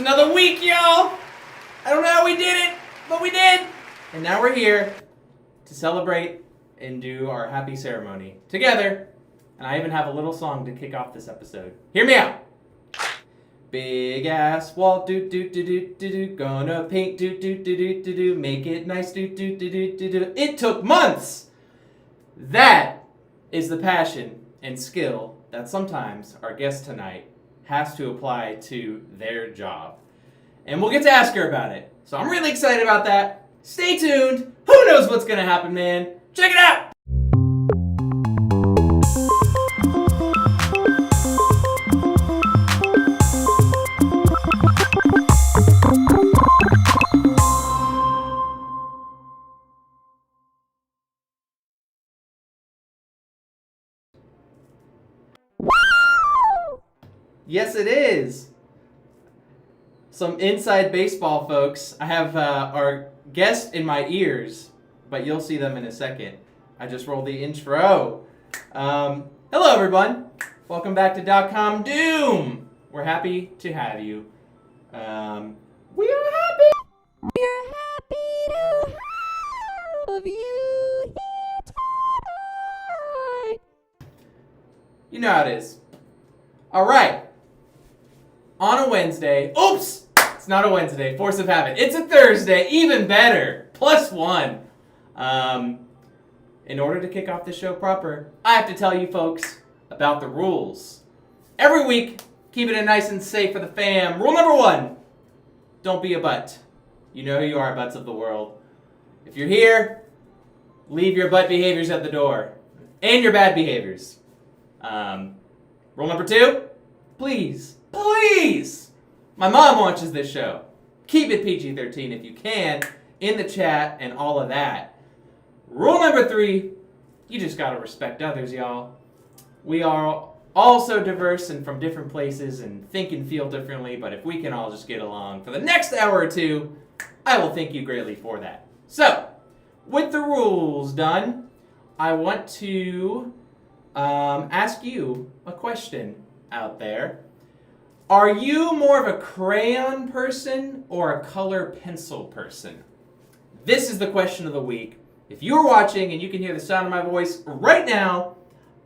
another week, y'all. I don't know how we did it, but we did. And now we're here to celebrate and do our happy ceremony together. And I even have a little song to kick off this episode. Hear me out. Big ass wall, do do do do do do. Gonna paint, do do do do do do. Make it nice, do do do do do do. It took months. That is the passion and skill that sometimes our guest tonight has to apply to their job. And we'll get to ask her about it. So I'm really excited about that. Stay tuned. Who knows what's going to happen, man? Check it out. Yes, it is. Some inside baseball, folks. I have our guest in my ears, but you'll see them in a second. I just rolled the intro. Hello, everyone. Welcome back to .com Doom. We're happy to have you. We are happy. We're happy to have you here tonight. You know how it is. All right. On a Wednesday. Oops! It's not a Wednesday. Force of habit. It's a Thursday. Even better. +1. In order to kick off the show proper, I have to tell you folks about the rules. Every week, keeping it nice and safe for the fam. Rule number 1. Don't be a butt. You know who you are, butts of the world. If you're here, leave your butt behaviors at the door. And your bad behaviors. Rule number 2. Please. My mom watches this show. Keep it PG-13 if you can, in the chat and all of that. Rule number 3, you just gotta respect others, y'all. We are all so diverse and from different places and think and feel differently, but if we can all just get along for the next hour or two, I will thank you greatly for that. So, with the rules done, I want to ask you a question out there. Are you more of a crayon person or a color pencil person? This is the question of the week. If you're watching and you can hear the sound of my voice right now,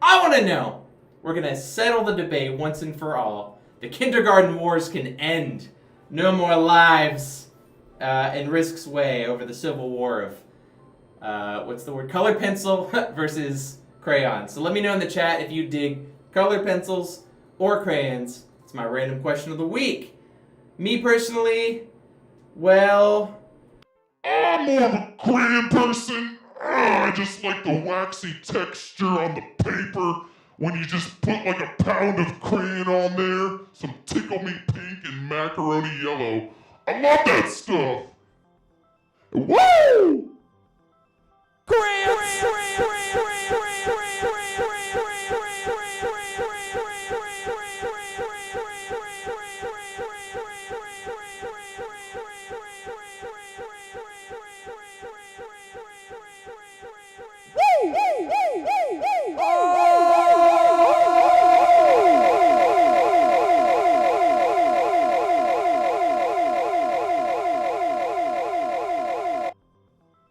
I want to know. We're going to settle the debate once and for all. The kindergarten wars can end. No more lives and risks way over the civil war of, color pencil versus crayon. So let me know in the chat if you dig color pencils or crayons. It's my random question of the week. Me personally, well, I'm more of a crayon person. I just like the waxy texture on the paper when you just put like a pound of crayon on there, some tickle me pink and macaroni yellow. I love that stuff. Woo!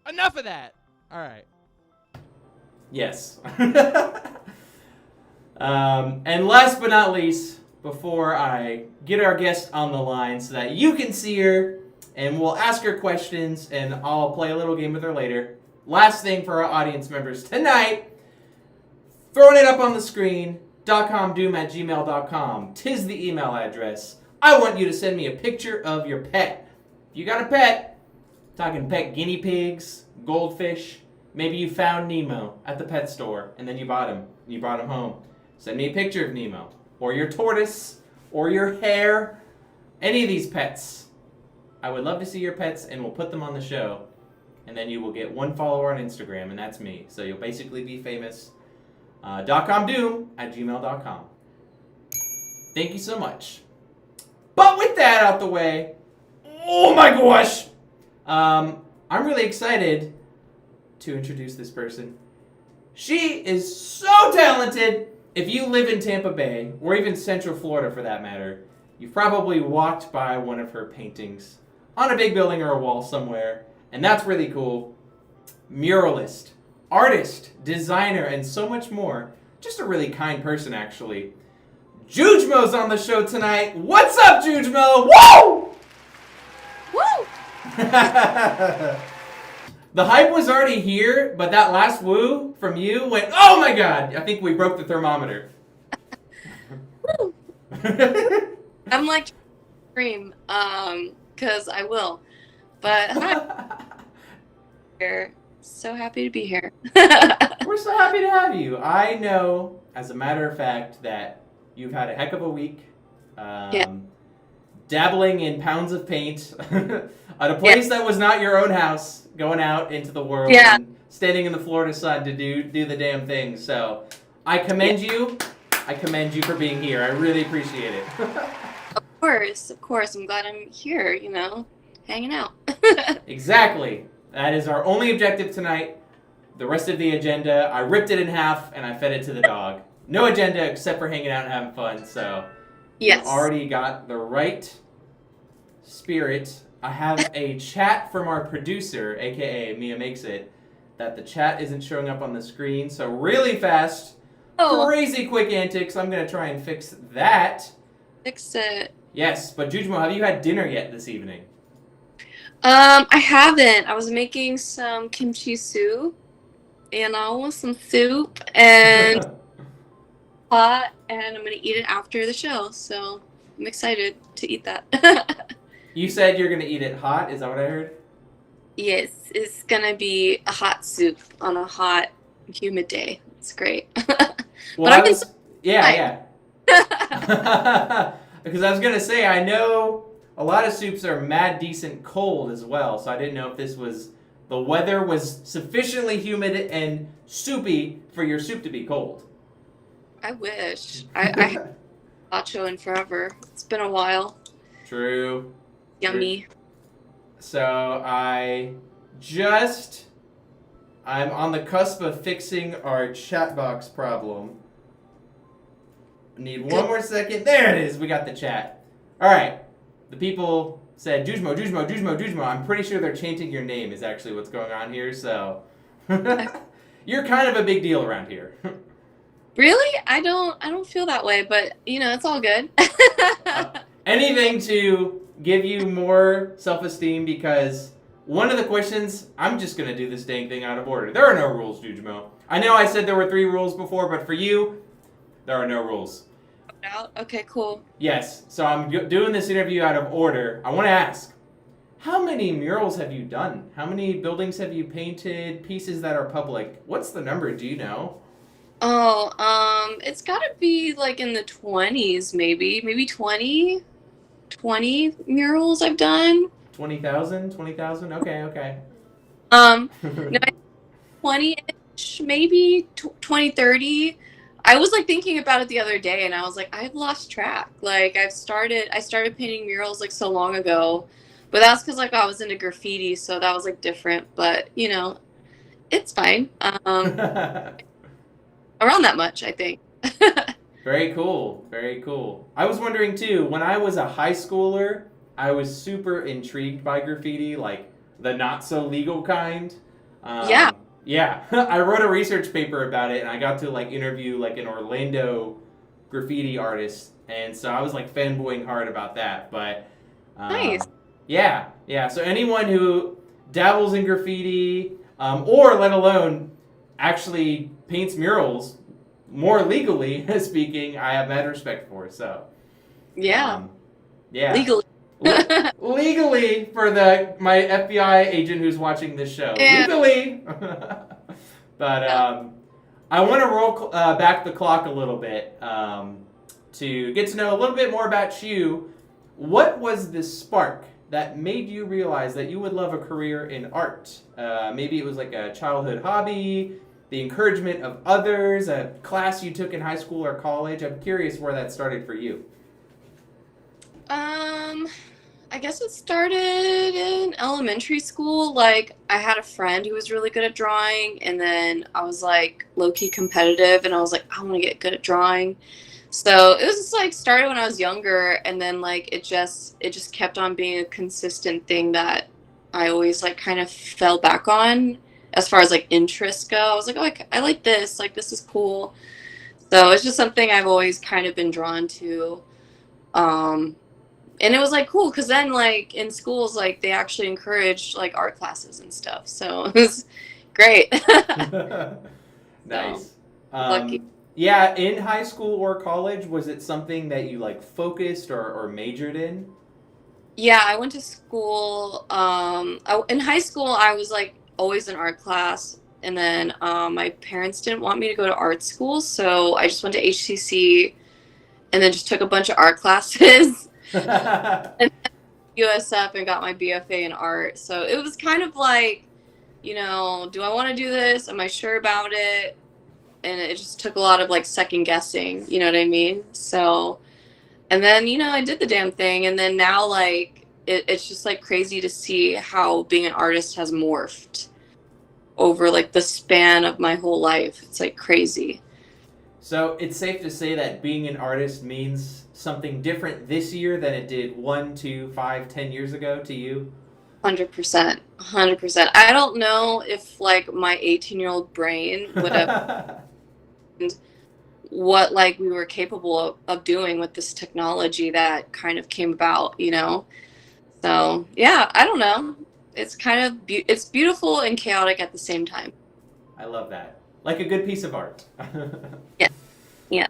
Enough of that. All right. Yes. And last but not least, before I get our guest on the line so that you can see her and we'll ask her questions and I'll play a little game with her later. Last thing for our audience members tonight, throwing it up on the screen, .comdoom@gmail.com. 'Tis the email address. I want you to send me a picture of your pet. If you got a pet, talking pet guinea pigs, goldfish, maybe you found Nemo at the pet store and then you bought him and you brought him home. Send me a picture of Nemo or your tortoise or your hare, any of these pets. I would love to see your pets and we'll put them on the show. And then you will get 1 follower on Instagram and that's me. So you'll basically be famous. .comdoom@gmail.com. Thank you so much. But with that out the way, oh my gosh! I'm really excited to introduce this person. She is so talented. If you live in Tampa Bay, or even Central Florida for that matter, you've probably walked by one of her paintings on a big building or a wall somewhere, and that's really cool. Muralist, artist, designer, and so much more. Just a really kind person, actually. Jujmo's on the show tonight. What's up, Jujmo? Woo! Woo! The hype was already here, but that last woo from you went, oh my god! I think we broke the thermometer. Woo! I'm like, scream, cause I will. But hi. Here. So happy to be here. We're so happy to have you. I know, as a matter of fact, that you've had a heck of a week. Dabbling in pounds of paint at a place that was not your own house, going out into the world and standing in the Florida sun to do the damn thing. So I commend you. I commend you for being here. I really appreciate it. Of course. I'm glad I'm here, hanging out. Exactly. That is our only objective tonight. The rest of the agenda, I ripped it in half and I fed it to the dog. No agenda except for hanging out and having fun. So yes. You already got the right spirit. I have a chat from our producer, aka Mia Makes It, that the chat isn't showing up on the screen. So really fast, crazy quick antics. I'm going to try and fix that. Fix it. Yes, but Jujmo, have you had dinner yet this evening? I haven't. I was making some kimchi soup, some soup and hot, and I'm gonna eat it after the show. So I'm excited to eat that. You said you're gonna eat it hot. Is that what I heard? Yes, it's gonna be a hot soup on a hot, humid day. It's great. Well, yeah. Because I was gonna say, I know a lot of soups are mad decent cold as well, so I didn't know if the weather was sufficiently humid and soupy for your soup to be cold. I wish. I haven't had nacho in forever. It's been a while. True. Yummy. So I'm on the cusp of fixing our chat box problem. Need one more second. There it is. We got the chat. All right. The people said, Jujmo, Jujmo, Jujmo, Jujmo. I'm pretty sure they're chanting your name is actually what's going on here, so you're kind of a big deal around here. Really? I don't feel that way, but it's all good. Anything to give you more self-esteem, because one of the questions, I'm just going to do this dang thing out of order. There are no rules, Jujmo. I know I said there were 3 rules before, but for you, there are no rules. Okay, cool. Yes, so I'm doing this interview out of order. I want to ask, how many murals have you done? How many buildings have you painted? Pieces that are public? What's the number? Do you know? Oh, it's got to be like in the 20s, maybe 20 murals I've done. 20,000? 20,000? Okay. No, 20-ish, maybe 20, 30. I was like thinking about it the other day, and I was like, I've lost track. Like I started painting murals like so long ago, but that's because like I was into graffiti, so that was like different. But it's fine. Around that much, I think. Very cool. Very cool. I was wondering too, when I was a high schooler, I was super intrigued by graffiti, like the not so legal kind. Yeah, I wrote a research paper about it, and I got to like interview like an Orlando graffiti artist, and so I was like fanboying hard about that. But nice. Yeah. So anyone who dabbles in graffiti, or let alone actually paints murals more legally speaking, I have mad respect for. So yeah, legally. Legally for my FBI agent who's watching this show. Yeah. Legally. But I want to roll back the clock a little bit to get to know a little bit more about you. What was the spark that made you realize that you would love a career in art? Maybe it was like a childhood hobby, the encouragement of others, a class you took in high school or college. I'm curious where that started for you. I guess it started in elementary school. Like, I had a friend who was really good at drawing, and then I was like low-key competitive, and I was like, I want to get good at drawing. So it was just like started when I was younger, and then like it just kept on being a consistent thing that I always like kind of fell back on as far as like interests go. I was like, oh, I like this, like this is cool. So it's just something I've always kind of been drawn to. Um, and it was like cool because then like in schools like they actually encouraged like art classes and stuff. So it was great. So Nice. lucky. Yeah, in high school or college, was it something that you like focused or majored in? Yeah, I went to school. In high school, I was like always in art class, and then my parents didn't want me to go to art school, so I just went to HCC and then just took a bunch of art classes and USF and got my BFA in art. So it was kind of like, do I want to do this? Am I sure about it? And it just took a lot of like second guessing, you know what I mean? So, and then, I did the damn thing. And then now, like, it's just like crazy to see how being an artist has morphed over like the span of my whole life. It's like crazy. So it's safe to say that being an artist means something different this year than it did 1, 2, 5, 10 years ago to you? 100%. 100%. I don't know if like my 18-year-old brain would have what like we were capable of doing with this technology that kind of came about. So yeah, I don't know. It's kind of it's beautiful and chaotic at the same time. I love that. Like a good piece of art. Yeah, yeah,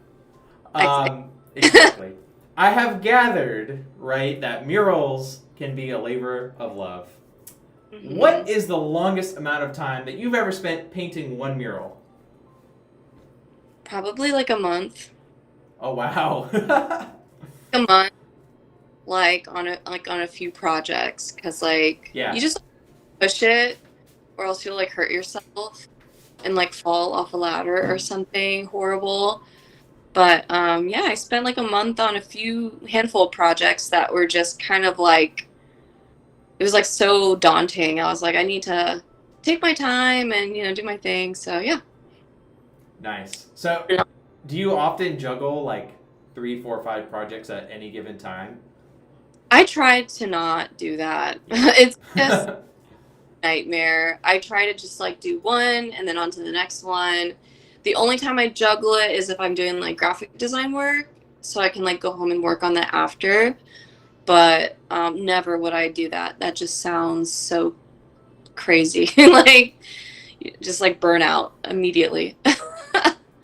exactly. Exactly. I have gathered, right, that murals can be a labor of love. Hmm. What is the longest amount of time that you've ever spent painting one mural? Probably like a month. Oh, wow. A month, like on a few projects, because like you Yeah, just push it, or else you'll like hurt yourself and like fall off a ladder or something horrible. But yeah, I spent like a month on a few handful of projects that were just kind of like it was like so daunting. I was like, I need to take my time and do my thing. So yeah. nice. So, do you often juggle like 3, 4, 5 projects at any given time? I tried to not do that. Yeah. It's just a nightmare. I try to just like do one and then on to the next one. The only time I juggle it is if I'm doing like graphic design work, so I can like go home and work on that after. But never would I do that. That just sounds so crazy. Like just like burnout immediately.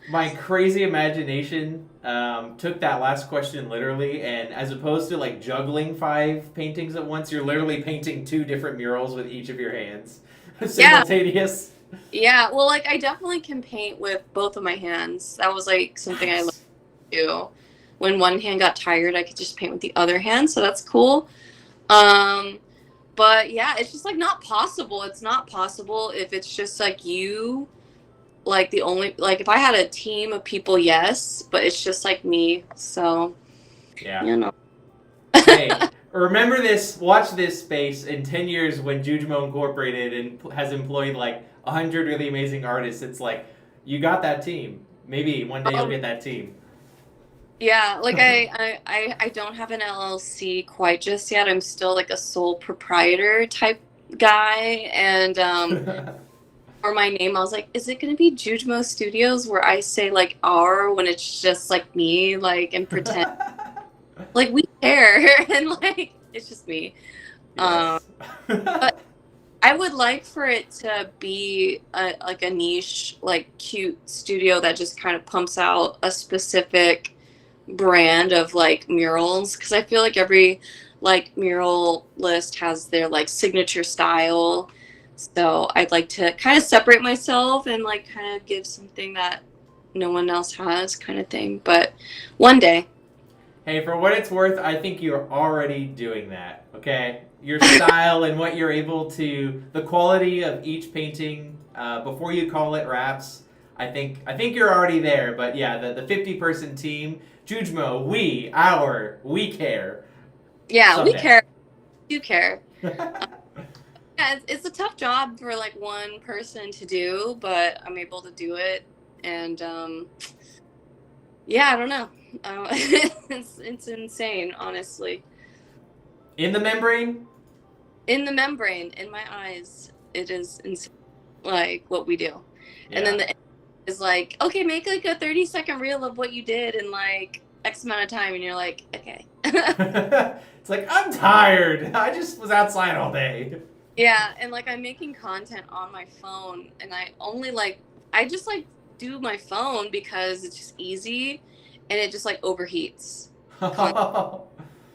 My crazy imagination took that last question literally, and as opposed to like juggling 5 paintings at once, you're literally painting 2 different murals with each of your hands Yeah, simultaneous. yeah. Well, like I definitely can paint with both of my hands. That was like something I learned Nice. to do. When one hand got tired, I could just paint with the other hand, so that's cool. Um, but yeah, it's just like not possible. It's not possible if it's just like you, like the only like if I had a team of people, yes, but it's just like me. So, Yeah. you know. Hey, remember this. Watch this space in 10 years when Jujmo Incorporated and has employed like 100 really amazing artists. It's like you got that team. Maybe one day you'll Um, get that team. yeah, like I don't have an LLC quite just yet. I'm still like a sole proprietor type guy, and for my name, I was like, is it gonna be Jujmo Studios where I say like R when it's just like me, like and pretend like we care and like it's just me. Um, Yes. but I would like for it to be like a niche, like cute studio that just kind of pumps out a specific brand of like murals because I feel like every like mural list has their like signature style. So I'd like to kind of separate myself and like kind of give something that no one else has kind of thing. But one day. Hey, for what it's worth, I think you're already doing that. Okay, your style and what you're able to, the quality of each painting before you call it wraps. I think you're already there. But yeah, the 50-person team, Jujmo, we care Yeah, we someday. care. You care. Yeah, it's a tough job for like one person to do, but I'm able to do it. And yeah, I don't know. It's insane, honestly. In the membrane? In the membrane, in my eyes, it is insane, like what we do. And then Yeah. the is like, okay, make like a 30-second reel of what you did in like X amount of time, and you're like, okay. It's like, I'm tired. I just was outside all day. Yeah, and like I'm making content on my phone, and I just like do my phone because it's just easy, and it just like overheats.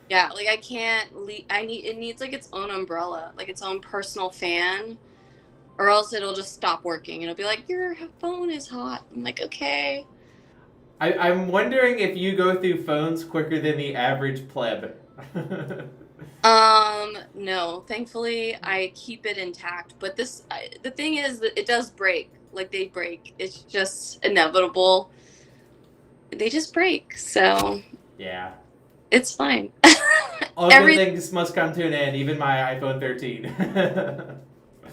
Yeah, like I can't leave. It needs like its own umbrella, like its own personal fan, or else it'll just stop working. It'll be like, your phone is hot. I'm like, okay. I'm wondering if you go through phones quicker than the average pleb. No, thankfully I keep it intact. But the thing is that it does break. Like they break. It's just inevitable. They just break. So Yeah. it's fine. All good things must come to an end, even my iPhone 13.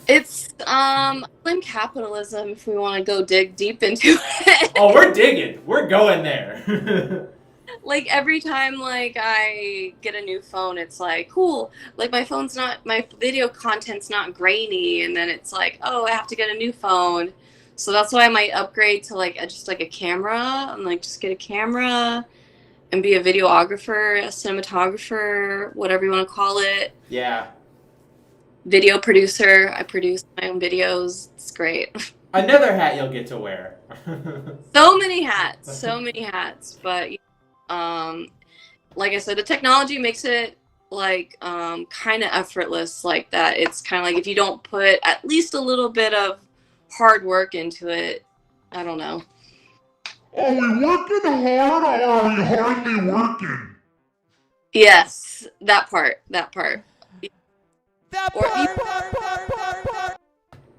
It's blame capitalism if we want to go dig deep into it. Oh, we're digging. We're going there. Like every time like I get a new phone, it's like cool. Like my video content's not grainy, and then it's like, oh, I have to get a new phone. So that's why I might upgrade to like just like a camera and like just get a camera and be a videographer, a cinematographer, whatever you want to call it. Yeah. Video producer. I produce my own videos. It's great. Another hat you'll get to wear. So many hats. But like I said, the technology makes it like kind of effortless like that. It's kind of like if you don't put at least a little bit of hard work into it, I don't know. Are we working hard or are we hardly working? Yes, that part.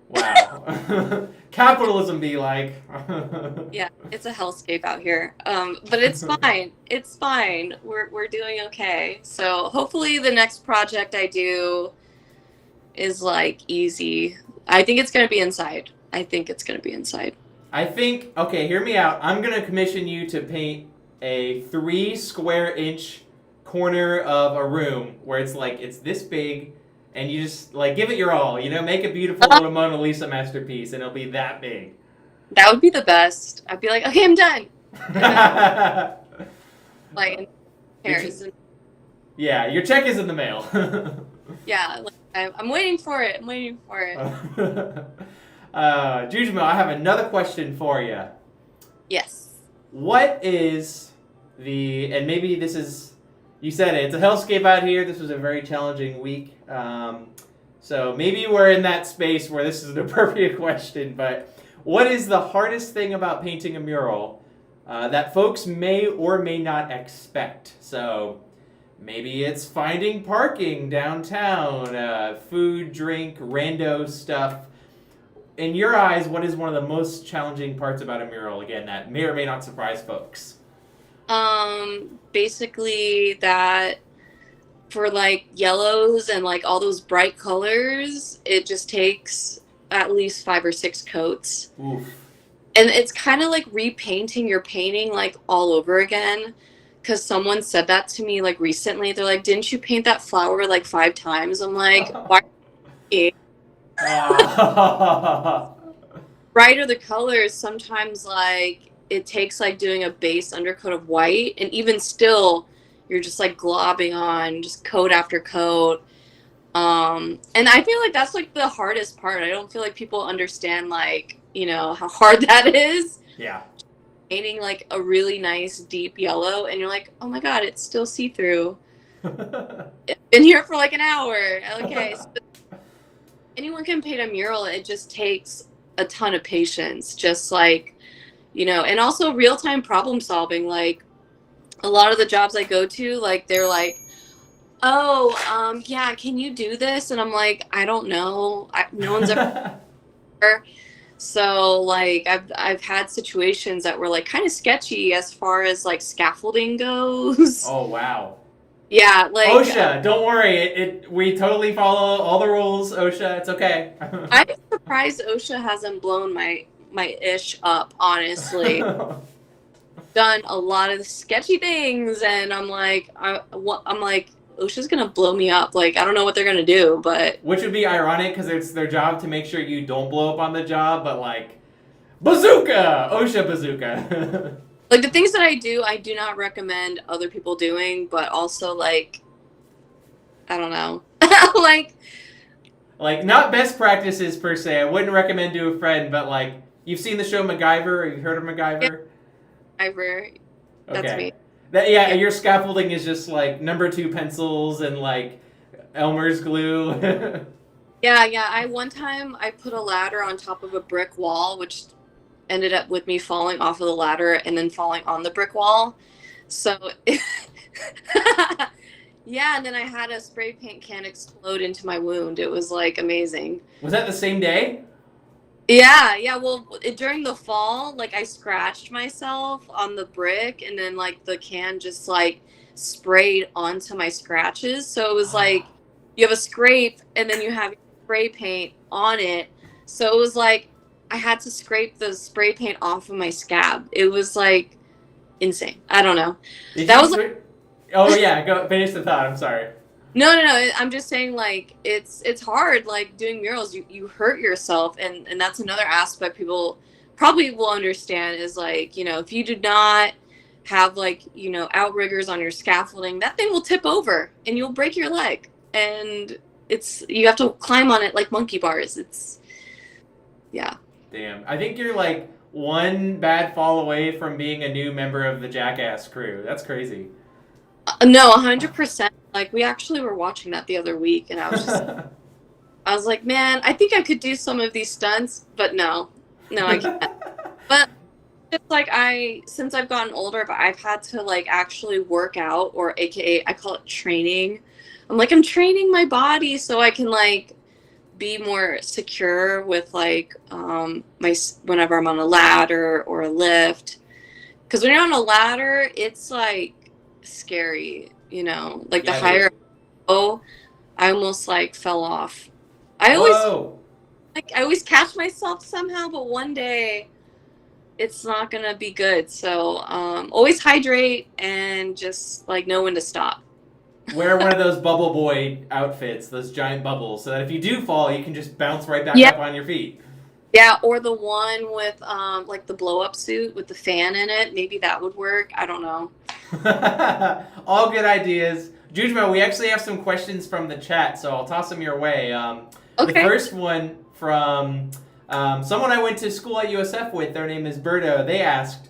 Wow. Capitalism be like. Yeah, it's a hellscape out here. But it's fine. It's fine. We're doing okay. So hopefully the next project I do is like easy. I think it's gonna be inside. Okay, hear me out. I'm gonna commission you to paint a 3 square inch corner of a room where it's this big, and you just like give it your all. Make a beautiful little Mona Lisa masterpiece, and it'll be that big. That would be the best. I'd be like, okay, I'm done. Like, yeah, your check is in the mail. Yeah, like, I'm waiting for it. Jujmo, I have another question for you. Yes. What is and maybe this is, you said it's a hellscape out here. This was a very challenging week. So maybe we're in that space where this is an appropriate question, but what is the hardest thing about painting a mural that folks may or may not expect? So maybe it's finding parking downtown, food, drink, rando stuff. In your eyes, what is one of the most challenging parts about a mural? Again, that may or may not surprise folks. Basically that for like yellows and like all those bright colors, it just takes at least 5 or 6 coats. Oof. And it's kind of like repainting your painting like all over again. Because someone said that to me like recently. They're like, didn't you paint that flower like 5 times? I'm like, why? Brighter the colors, sometimes like it takes like doing a base undercoat of white, and even still you're just like globbing on just coat after coat. And I feel like that's like the hardest part. I don't feel like people understand like, how hard that is. Yeah. Painting like a really nice deep yellow, and you're like, oh my god, it's still see-through. It's been here for like an hour. Okay, so anyone can paint a mural. It just takes a ton of patience, just like, and also real-time problem solving. Like a lot of the jobs I go to, like they're like, oh, yeah, can you do this? And I'm like, I don't know. No one's ever. So like I've had situations that were like kind of sketchy as far as like scaffolding goes. Oh wow. Yeah, like OSHA, don't worry. We totally follow all the rules, OSHA. It's okay. I'm surprised OSHA hasn't blown my ish up, honestly. done a lot of sketchy things, and I'm like, OSHA's gonna blow me up. Like, I don't know what they're gonna do, but Which would be ironic because it's their job to make sure you don't blow up on the job, but like, bazooka! OSHA bazooka! like the things that I do not recommend other people doing, but also like, I don't know, like, Like, not best practices per se. I wouldn't recommend to a friend, but like, you've seen the show MacGyver, or you've heard of yeah, MacGyver? that's me. Okay. Yeah, Yeah. your scaffolding is just like number 2 pencils and like Elmer's glue. Yeah. I one time I put a ladder on top of a brick wall, which ended up with me falling off of the ladder and then falling on the brick wall. So, yeah, and then I had a spray paint can explode into my wound. It was like amazing. Was that the same day? Yeah. Well, during the fall, like I scratched myself on the brick, and then like the can just like sprayed onto my scratches. So it was like you have a scrape, and then you have spray paint on it. So it was like I had to scrape the spray paint off of my scab. It was like insane. I don't know. Did That you was like, Oh yeah, go finish the thought. I'm sorry. no. I'm just saying like it's hard like doing murals. You hurt yourself, and that's another aspect people probably will understand is like, if you do not have like, outriggers on your scaffolding, that thing will tip over and you'll break your leg. And you have to climb on it like monkey bars. Yeah. Damn. I think you're like one bad fall away from being a new member of the Jackass crew. That's crazy. No, 100%. Like we actually were watching that the other week, and I was like, man, I think I could do some of these stunts, but no, I can't. But just like since I've gotten older, but I've had to like actually work out, or AKA I call it training. I'm training my body so I can like be more secure with like whenever I'm on a ladder or a lift. Because when you're on a ladder, it's like scary, like the Yeah, higher dude. I go, I almost like fell off. I always Whoa. I always catch myself somehow, but one day it's not gonna be good. So always hydrate and just like know when to stop. Wear one of those bubble boy outfits, those giant bubbles, so that if you do fall, you can just bounce right back Yeah. up on your feet. Yeah, or the one with like the blow up suit with the fan in it. Maybe that would work. I don't know. All good ideas. Jujmo, we actually have some questions from the chat, so I'll toss them your way. The Okay. first one from someone I went to school at USF with. Their name is Berto. They asked,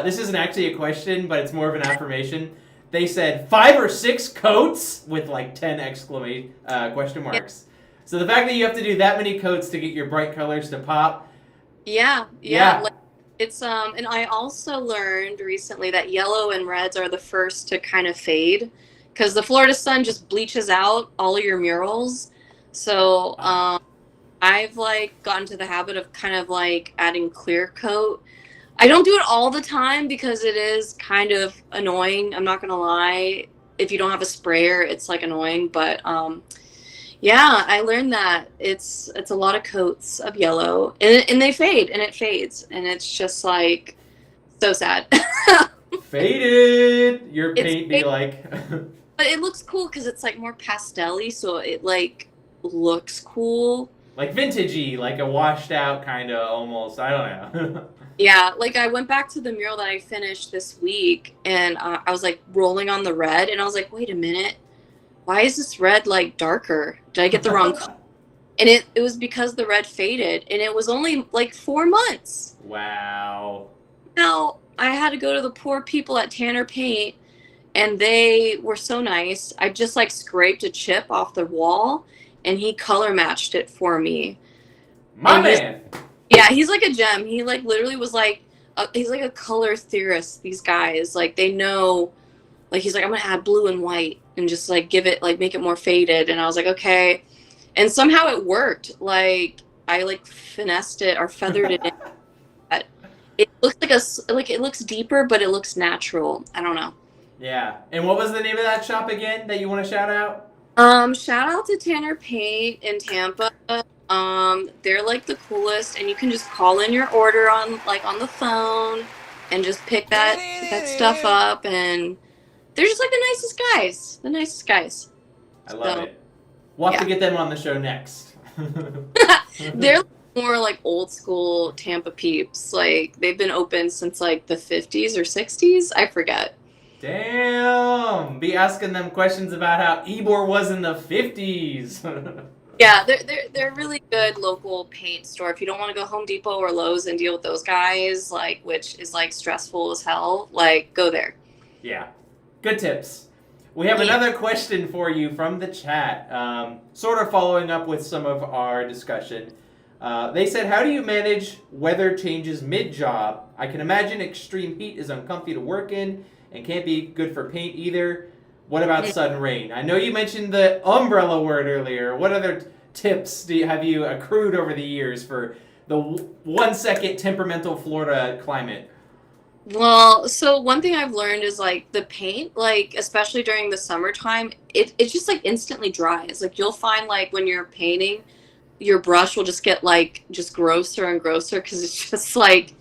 this isn't actually a question, but it's more of an affirmation. They said 5 or 6 coats with like 10 exclamation question marks. So the fact that you have to do that many coats to get your bright colors to pop. Yeah. Yeah. Like, it's and I also learned recently that yellow and reds are the first to kind of fade because the Florida sun just bleaches out all of your murals. So I've like gotten to the habit of kind of like adding clear coat. I don't do it all the time because it is kind of annoying. I'm not gonna lie. If you don't have a sprayer, it's like annoying. But yeah, I learned that it's a lot of coats of yellow, and they fade, and it fades, and it's just like so sad. Faded. Your It's paint be like. But it looks cool because it's like more pastel-y, so it like looks cool. Like vintagey, like a washed out kind of almost. I don't know. Yeah, like I went back to the mural that I finished this week, and I was like rolling on the red, and I was like, wait a minute, why is this red like darker? Did I get the wrong color? And it was because the red faded, and it was only like 4 months. Wow. Now I had to go to the poor people at Tanner Paint, and they were so nice. I just like scraped a chip off the wall, and he color matched it for me. My And man. Yeah, he's like a gem. He like literally was like, he's like a color theorist. These guys, like they know, like he's like, I'm gonna add blue and white and just like give it, like make it more faded. And I was like, okay. And somehow it worked. Like I like finessed it or feathered it in. It looks like it looks deeper, but it looks natural. I don't know. Yeah. And what was the name of that shop again that you want to shout out? Shout out to Tanner Paint in Tampa. They're like the coolest, and you can just call in your order on the phone. and just pick that stuff up, and they're just like the nicest guys. I love So it. We'll have yeah. to get them on the show next. They're more like old school Tampa peeps. Like they've been open since like the 50s or 60s. I forget. Damn! Be asking them questions about how Ybor was in the 50s. Yeah, they're a really good local paint store. If you don't want to go Home Depot or Lowe's and deal with those guys, like which is like stressful as hell, like go there. Yeah. Good tips. We have Yeah. another question for you from the chat, sort of following up with some of our discussion. They said, how do you manage weather changes mid-job? I can imagine extreme heat is uncomfy to work in and can't be good for paint either. What about sudden rain? I know you mentioned the umbrella word earlier. What other tips have you accrued over the years for the 1 second temperamental Florida climate? Well, so one thing I've learned is like the paint, like especially during the summertime, it just like instantly dries. Like you'll find like when you're painting, your brush will just get like just grosser and grosser because it's just like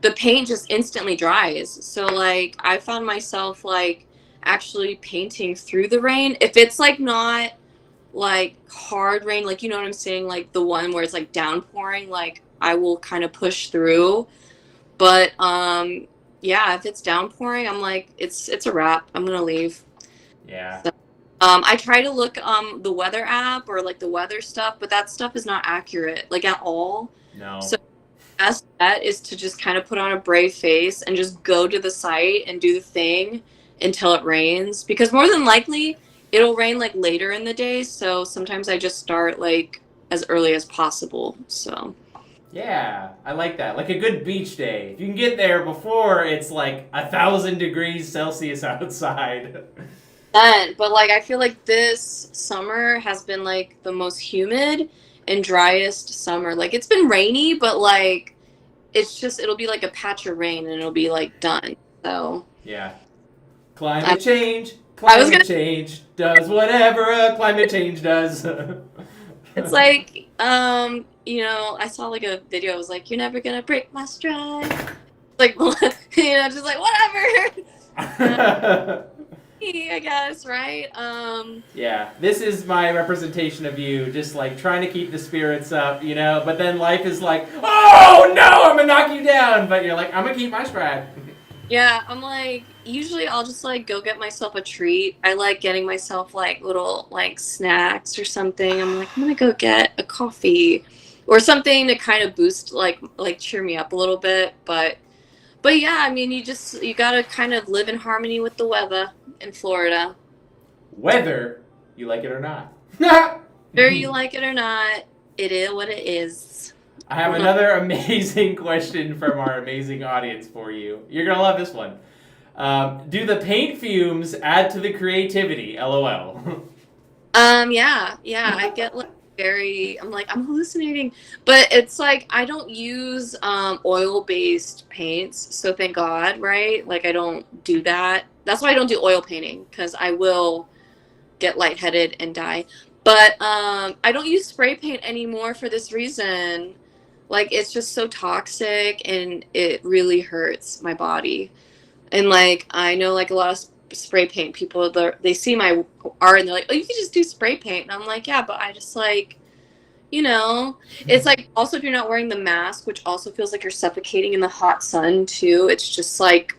the paint just instantly dries. So like I found myself like actually painting through the rain. If it's like not like hard rain, like you know what I'm saying, like the one where it's like downpouring, like I will kind of push through. But yeah, if it's downpouring, I'm like it's a wrap. I'm gonna leave. Yeah. So, I try to look the weather app or like the weather stuff, but that stuff is not accurate like at all. So No. best bet is to just kind of put on a brave face and just go to the site and do the thing until it rains, because more than likely it'll rain like later in the day, so sometimes I just start like as early as possible. So Yeah, I like that. Like a good beach day. If you can get there before it's like 1,000 degrees Celsius outside. but like I feel like this summer has been like the most humid and driest summer. Like it's been rainy, but like it's just it'll be like a patch of rain and it'll be like done. So Yeah. I, Climate change. I was Climate gonna change does whatever a climate change does. It's like, I saw like a video. It was like, "You're never gonna break my stride." Like, just like whatever. I guess, right? Yeah, this is my representation of you, just like trying to keep the spirits up, but then life is like, oh no, I'm gonna knock you down, but you're like, I'm gonna keep my stride. Yeah, I'm like, usually I'll just like go get myself a treat. I like getting myself like little like snacks or something. I'm like, I'm gonna go get a coffee or something to kind of boost like cheer me up a little bit. But yeah, I mean, you gotta kind of live in harmony with the weather in Florida. Whether you like it or not. Whether you like it or not, it is what it is. I have another amazing question from our amazing audience for you. You're gonna love this one. Do the paint fumes add to the creativity? LOL. Yeah, I get like I'm like, I'm hallucinating. But it's like I don't use oil-based paints, so thank God, right? Like I don't do that. That's why I don't do oil painting, because I will get lightheaded and die. But I don't use spray paint anymore for this reason. Like it's just so toxic and it really hurts my body. And like I know like a lot of spray paint people, they see my art and they're like, "Oh, you can just do spray paint." And I'm like, "Yeah, but I just like, it's like also if you're not wearing the mask, which also feels like you're suffocating in the hot sun too. It's just like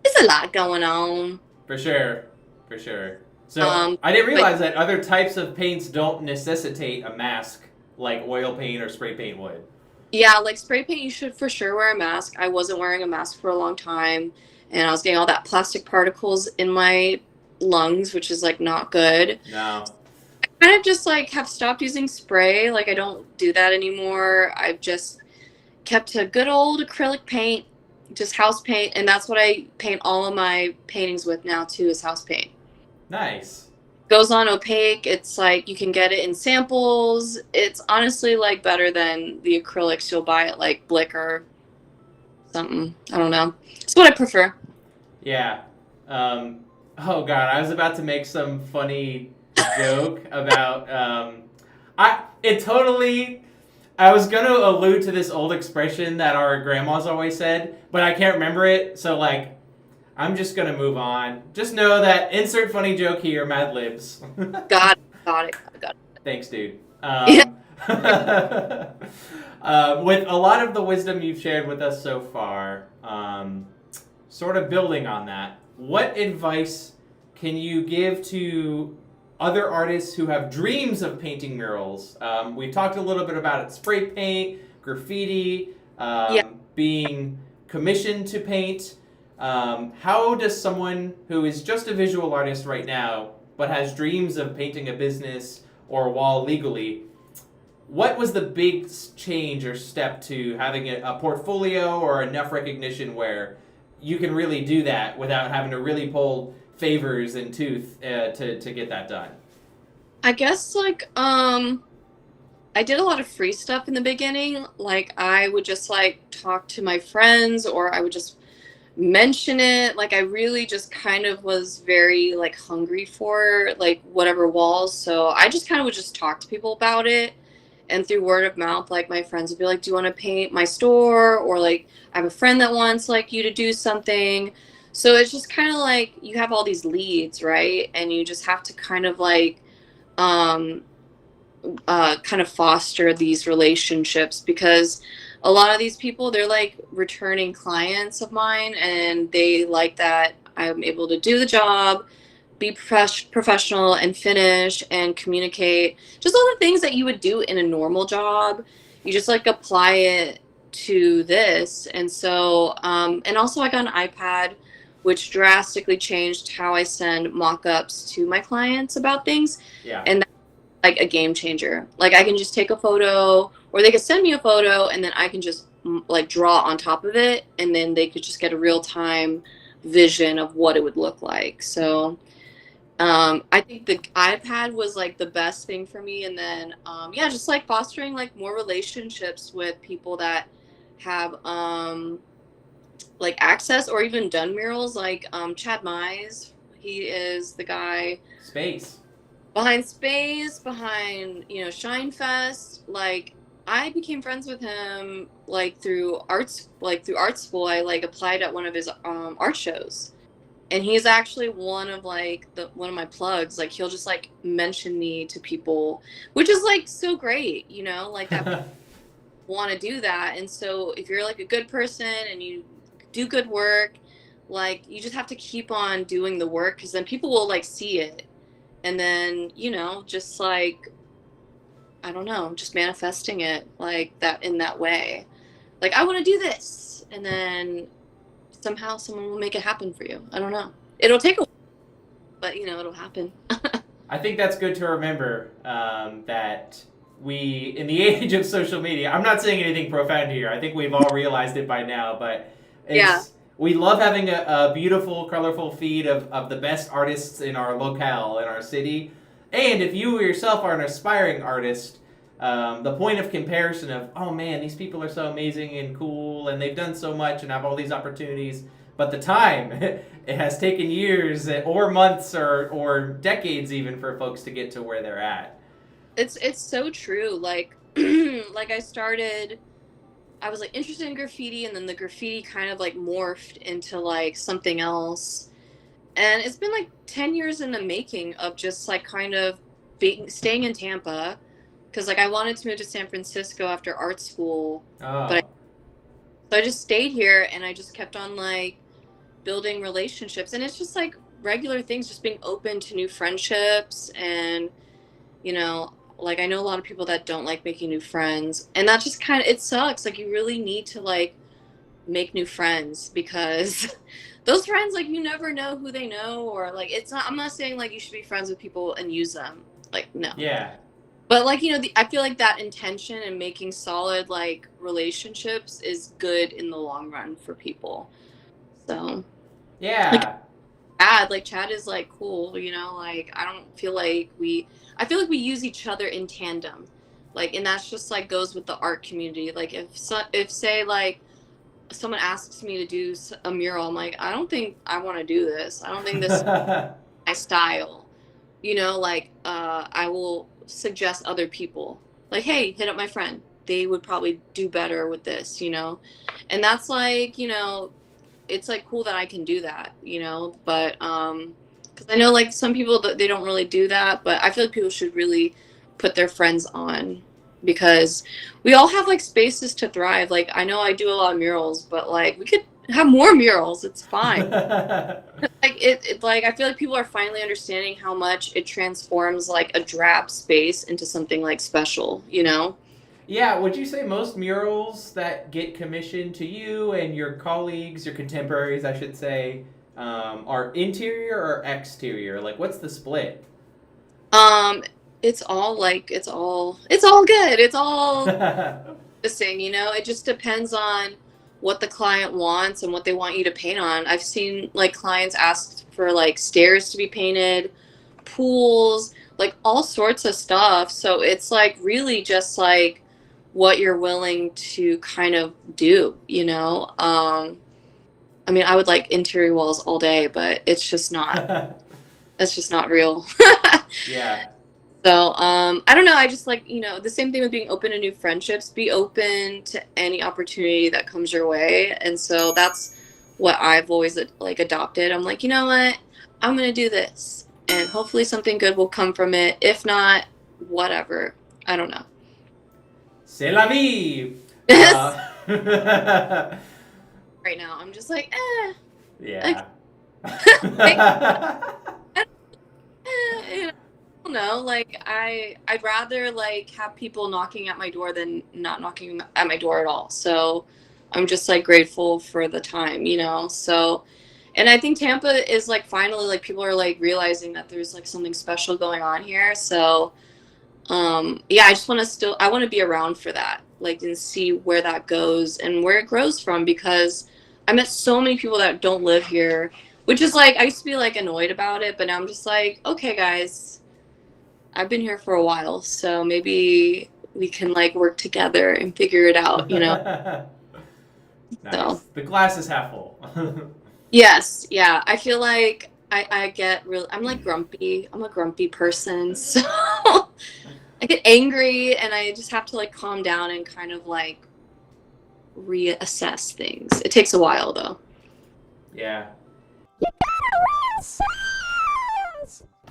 it's a lot going on." For sure. For sure. So I didn't But realize that other types of paints don't necessitate a mask like oil paint or spray paint would. yeah, like spray paint, you should for sure wear a mask. I wasn't wearing a mask for a long time, and I was getting all that plastic particles in my lungs, which is like not good. No. Kind of just like have stopped using spray. Like I don't do that anymore. I've just kept to good old acrylic paint, just house paint, and that's what I paint all of my paintings with now too, is house paint. Nice. Goes on opaque. It's like you can get it in samples. It's honestly like better than the acrylics you'll buy at like Blick or something. I don't know. It's what I prefer. Yeah. Oh god, I was about to make some funny joke about I it totally I was gonna allude to this old expression that our grandmas always said, but I can't remember it. So like, I'm just gonna move on. Just know that insert funny joke here, Mad Libs. Got it. Thanks, dude. Yeah. With a lot of the wisdom you've shared with us so far, sort of building on that, what advice can you give to other artists who have dreams of painting murals? We've talked a little bit about it: spray paint, graffiti, Yeah. being commissioned to paint. How does someone who is just a visual artist right now but has dreams of painting a business or a wall legally, what was the big change or step to having a portfolio or enough recognition where you can really do that without having to really pull favors and tooth to get that done? I guess like I did a lot of free stuff in the beginning. Like I would just like talk to my friends or I would just mention it. Like I really just kind of was very like hungry for like whatever walls. So I just kind of would just talk to people about it. And through word of mouth, like my friends would be like, "Do you want to paint my store?" Or like, "I have a friend that wants like you to do something." So it's just kind of like you have all these leads, right? And you just have to kind of like um kind of foster these relationships because a lot of these people, they're like returning clients of mine and they like that I'm able to do the job, be professional and finish and communicate, just all the things that you would do in a normal job. You just like apply it to this. And so and also I got an iPad, which drastically changed how I send mock-ups to my clients about things. Yeah. And like a game changer. Like I can just take a photo or they could send me a photo and then I can just like draw on top of it and then they could just get a real time vision of what it would look like. So I think the iPad was like the best thing for me. And then yeah, just like fostering like more relationships with people that have like access or even done murals, like Chad Mize. He is the guy Space. behind Space, behind, you know, Shine Fest. Like I became friends with him like through art school. I like applied at one of his art shows. And he's actually one of like the one of my plugs. Like he'll just like mention me to people, which is like so great, you know, like that people want to do that. And so if you're like a good person and you do good work, like you just have to keep on doing the work because then people will like see it and then, you know, just like I don't know, just manifesting it like that in that way. Like I want to do this, and then somehow someone will make it happen for you. I don't know. It'll take a while, but you know, it'll happen. I think that's good to remember, that we, in the age of social media, I'm not saying anything profound here. I think we've all realized it by now, but Yeah. we love having a beautiful, colorful feed of the best artists in our locale, in our city. And if you yourself are an aspiring artist, the point of comparison of, oh man, these people are so amazing and cool and they've done so much and have all these opportunities, but the time, it has taken years or months or decades even for folks to get to where they're at. It's so true. Like like I was like interested in graffiti and then the graffiti kind of like morphed into like something else. And it's been like 10 years in the making of just like kind of staying in Tampa because like I wanted to move to San Francisco after art school, but Oh, so I just stayed here and I just kept on like building relationships and it's just like regular things, just being open to new friendships and you know, like I know a lot of people that don't like making new friends and that just kind of it sucks. Like you really need to like make new friends because those friends like you never know who they know or like it's not I'm not saying like you should be friends with people and use them. Like no. yeah. But like, you know, I feel like that intention and making solid like relationships is good in the long run for people. So like Yeah. Chad is like cool, you know, like I don't feel like I feel like we use each other in tandem. Like and that's just like goes with the art community. Like if say like someone asks me to do a mural, I'm like, I don't think I want to do this. I don't think this is my style. You know, like I will suggest other people. Like, hey, hit up my friend. they would probably do better with this, you know? And that's like, you know, it's like cool that I can do that, you know? But, because I know like some people, they don't really do that, but I feel like people should really put their friends on because we all have like spaces to thrive. Like, I know I do a lot of murals, but like we could have more murals. It's fine. Like it like I feel like people are finally understanding how much it transforms like a drab space into something like special, you know? Yeah, would you say most murals that get commissioned to you and your colleagues, your contemporaries, I should say, are interior or exterior? Like, what's the split? Um, it's all like it's all good. It's all the same, you know? It just depends on what the client wants and what they want you to paint on. I've seen like clients ask for like stairs to be painted, pools, like all sorts of stuff. So it's like really just like what you're willing to kind of do, you know? I mean, I would like interior walls all day, but it's just not real. Yeah. So, I don't know. I just like, you know, the same thing with being open to new friendships. Be open to any opportunity that comes your way. And so that's what I've always like adopted. I'm like, you know what? I'm going to do this and hopefully something good will come from it. If not, whatever. I don't know. C'est la vie! Right now, I'm just like, Yeah. you know, I don't know. Like I'd rather like have people knocking at my door than not knocking at my door at all. So I'm just like grateful for the time, you know. So, and I think Tampa is like finally like people are like realizing that there's like something special going on here. So, yeah, I just want to I want to be around for that, like, and see where that goes and where it grows from because I met so many people that don't live here, which is like I used to be like annoyed about it, but now I'm just like, okay, guys, I've been here for a while, so maybe we can like work together and figure it out, you know? Nice. So, The glass is half full. yes, yeah. I feel like I get real, I'm like grumpy. I'm a grumpy person. So I get angry and I just have to like calm down and kind of like reassess things. It takes a while though. Yeah.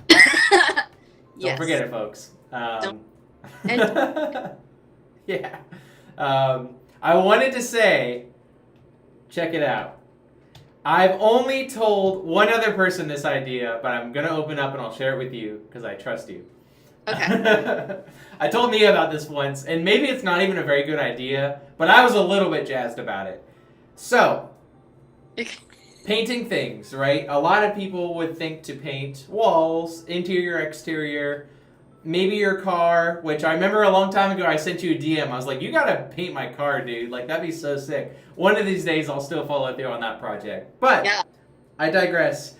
Don't Yes. forget it, folks. And Yeah. I wanted to say, check it out. I've only told one other person this idea, but I'm going to open up and I'll share it with you because I trust you. Okay. I told Mia about this once, and maybe it's not even a very good idea, but I was a little bit jazzed about it. So, painting things, right? A lot of people would think to paint walls, interior, exterior, maybe your car, which I remember a long time ago I sent you a DM. I was like, you gotta paint my car, dude. Like, that'd be so sick. One of these days I'll still follow through on that project. But, yeah. I digress.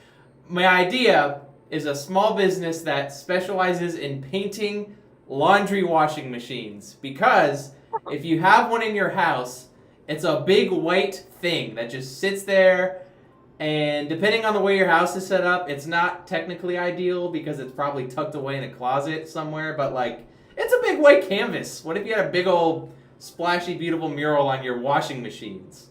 My idea is a small business that specializes in painting laundry washing machines. Because if you have one in your house, it's a big white thing that just sits there. And depending on the way your house is set up, it's not technically ideal because it's probably tucked away in a closet somewhere. But, like, it's a big white canvas. What if you had a big old splashy, beautiful mural on your washing machines?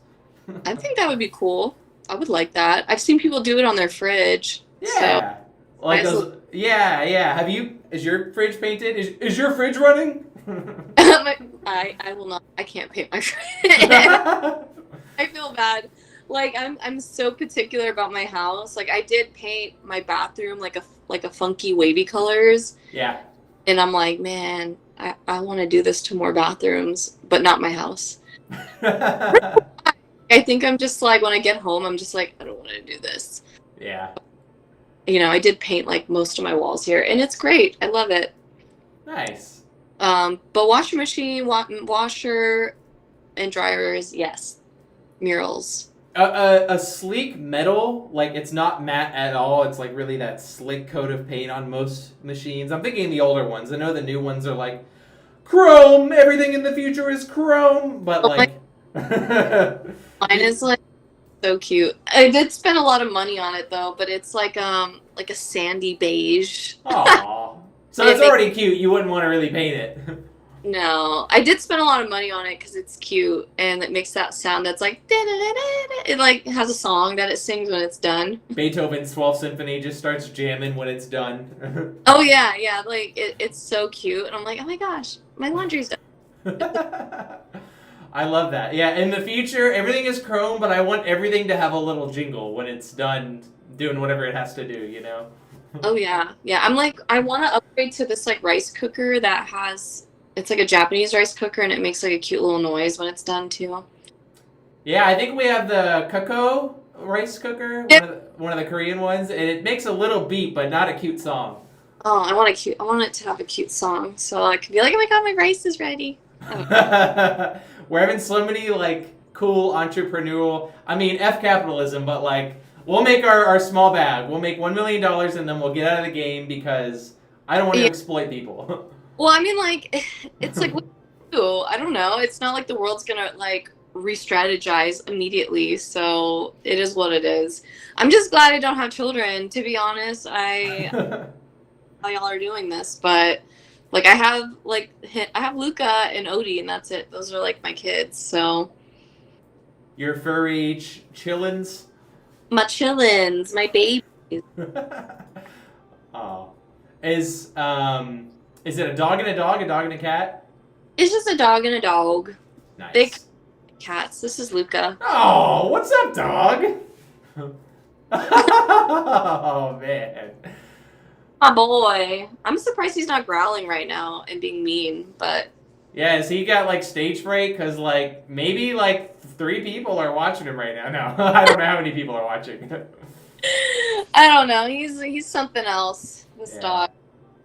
I think that would be cool. I would like that. I've seen people do it on their fridge. Yeah. So, Like those. Yeah. Is your fridge painted? Is your fridge running? I will not. I can't paint my fridge. I feel bad. Like I'm so particular about my house. Like I did paint my bathroom like a funky wavy colors. Yeah. And I'm like, man, I want to do this to more bathrooms, but not my house. I think I'm just like when I get home, I'm just like I don't want to do this. Yeah. You know, I did paint like most of my walls here, and it's great. I love it. Nice. But washer machine, washer, and dryers, yes. Murals. A sleek metal, like it's not matte at all. It's like really that slick coat of paint on most machines. I'm thinking the older ones. I know the new ones are like chrome. Everything in the future is chrome, but like Mine is like so cute. I did spend a lot of money on it though, but it's like a sandy beige. Aw. So it's already cute. You wouldn't want to really paint it. No, I did spend a lot of money on it because it's cute and it makes that sound that's like it like has a song that it sings when it's done. Beethoven's 12th Symphony just starts jamming when it's done. Oh yeah, like it's so cute and I'm like, oh my gosh, my laundry's done. I love that. Yeah, in the future, everything is Chrome, but I want everything to have a little jingle when it's done doing whatever it has to do, you know? Oh yeah. I'm like, I want to upgrade to this like rice cooker that has. It's like a Japanese rice cooker and it makes like a cute little noise when it's done too. Yeah, I think we have the Kakao rice cooker, one of the Korean ones, and it makes a little beep, but not a cute song. Oh, I want it to have a cute song so I can be like, oh my god, my rice is ready. We're having so many like cool entrepreneurial. I mean, F capitalism, but like we'll make our small bag. We'll make $1 million and then we'll get out of the game because I don't want to Yeah. exploit people. Well, I mean, like, it's like, what do you do? I don't know. It's not like the world's gonna like re-strategize immediately, so it is what it is. I'm just glad I don't have children. To be honest, how y'all are doing this, but like I have Luca and Odie, and that's it. Those are like my kids. So Your furry chillins. my chillins, my babies. Oh, is it a dog and a dog, a dog and a cat? It's just a dog and a dog. Nice. Big cats. This is Luca. Oh, what's up, dog? Oh man. My boy. I'm surprised he's not growling right now and being mean, but Yeah, has he got like stage fright? Cause like maybe like 3 people are watching him right now. No, I don't know how many people are watching. I don't know. He's something else. This Yeah. dog.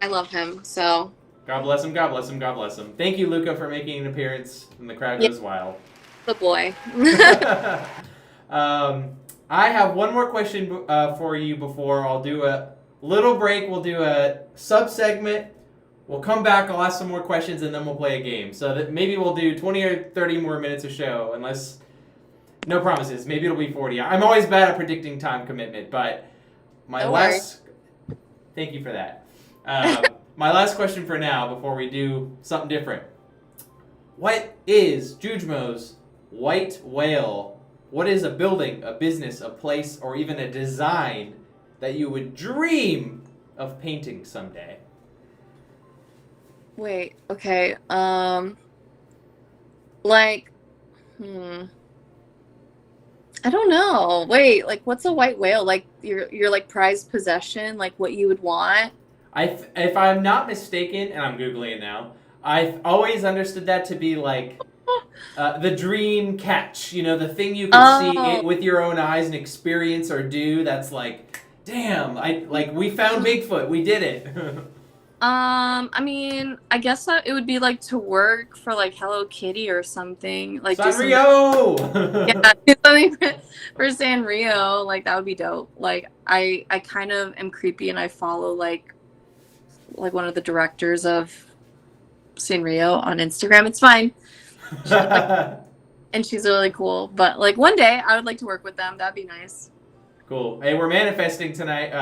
I love him. So God bless him. God bless him. God bless him. Thank you, Luca, for making an appearance when the crowd Yeah. goes wild. the boy. I have one more question for you before I'll do a little break. We'll do a sub segment. We'll come back. I'll ask some more questions and then we'll play a game. So that maybe we'll do 20 or 30 more minutes of show, unless no promises. Maybe it'll be 40. I'm always bad at predicting time commitment, but my Don't last. Thank you for that. My last question for now, before we do something different. What is Jujmo's white whale? What is a building, a business, a place, or even a design that you would dream of painting someday? Wait, okay. Like, I don't know. Wait, like what's a white whale? Like your like prized possession, like what you would want? If I'm not mistaken, and I'm Googling it now, I've always understood that to be like the dream catch. You know, the thing you can see it with your own eyes and experience or do that's like, damn, we found Bigfoot. We did it. I mean, I guess that it would be like to work for like Hello Kitty or something. Like do some, Sanrio! yeah, do something for Sanrio. Like that would be dope. Like I kind of am creepy and I follow like one of the directors of Sanrio on Instagram. It's fine. And she's really cool. But like one day I would like to work with them. That'd be nice. Cool. Hey, we're manifesting tonight.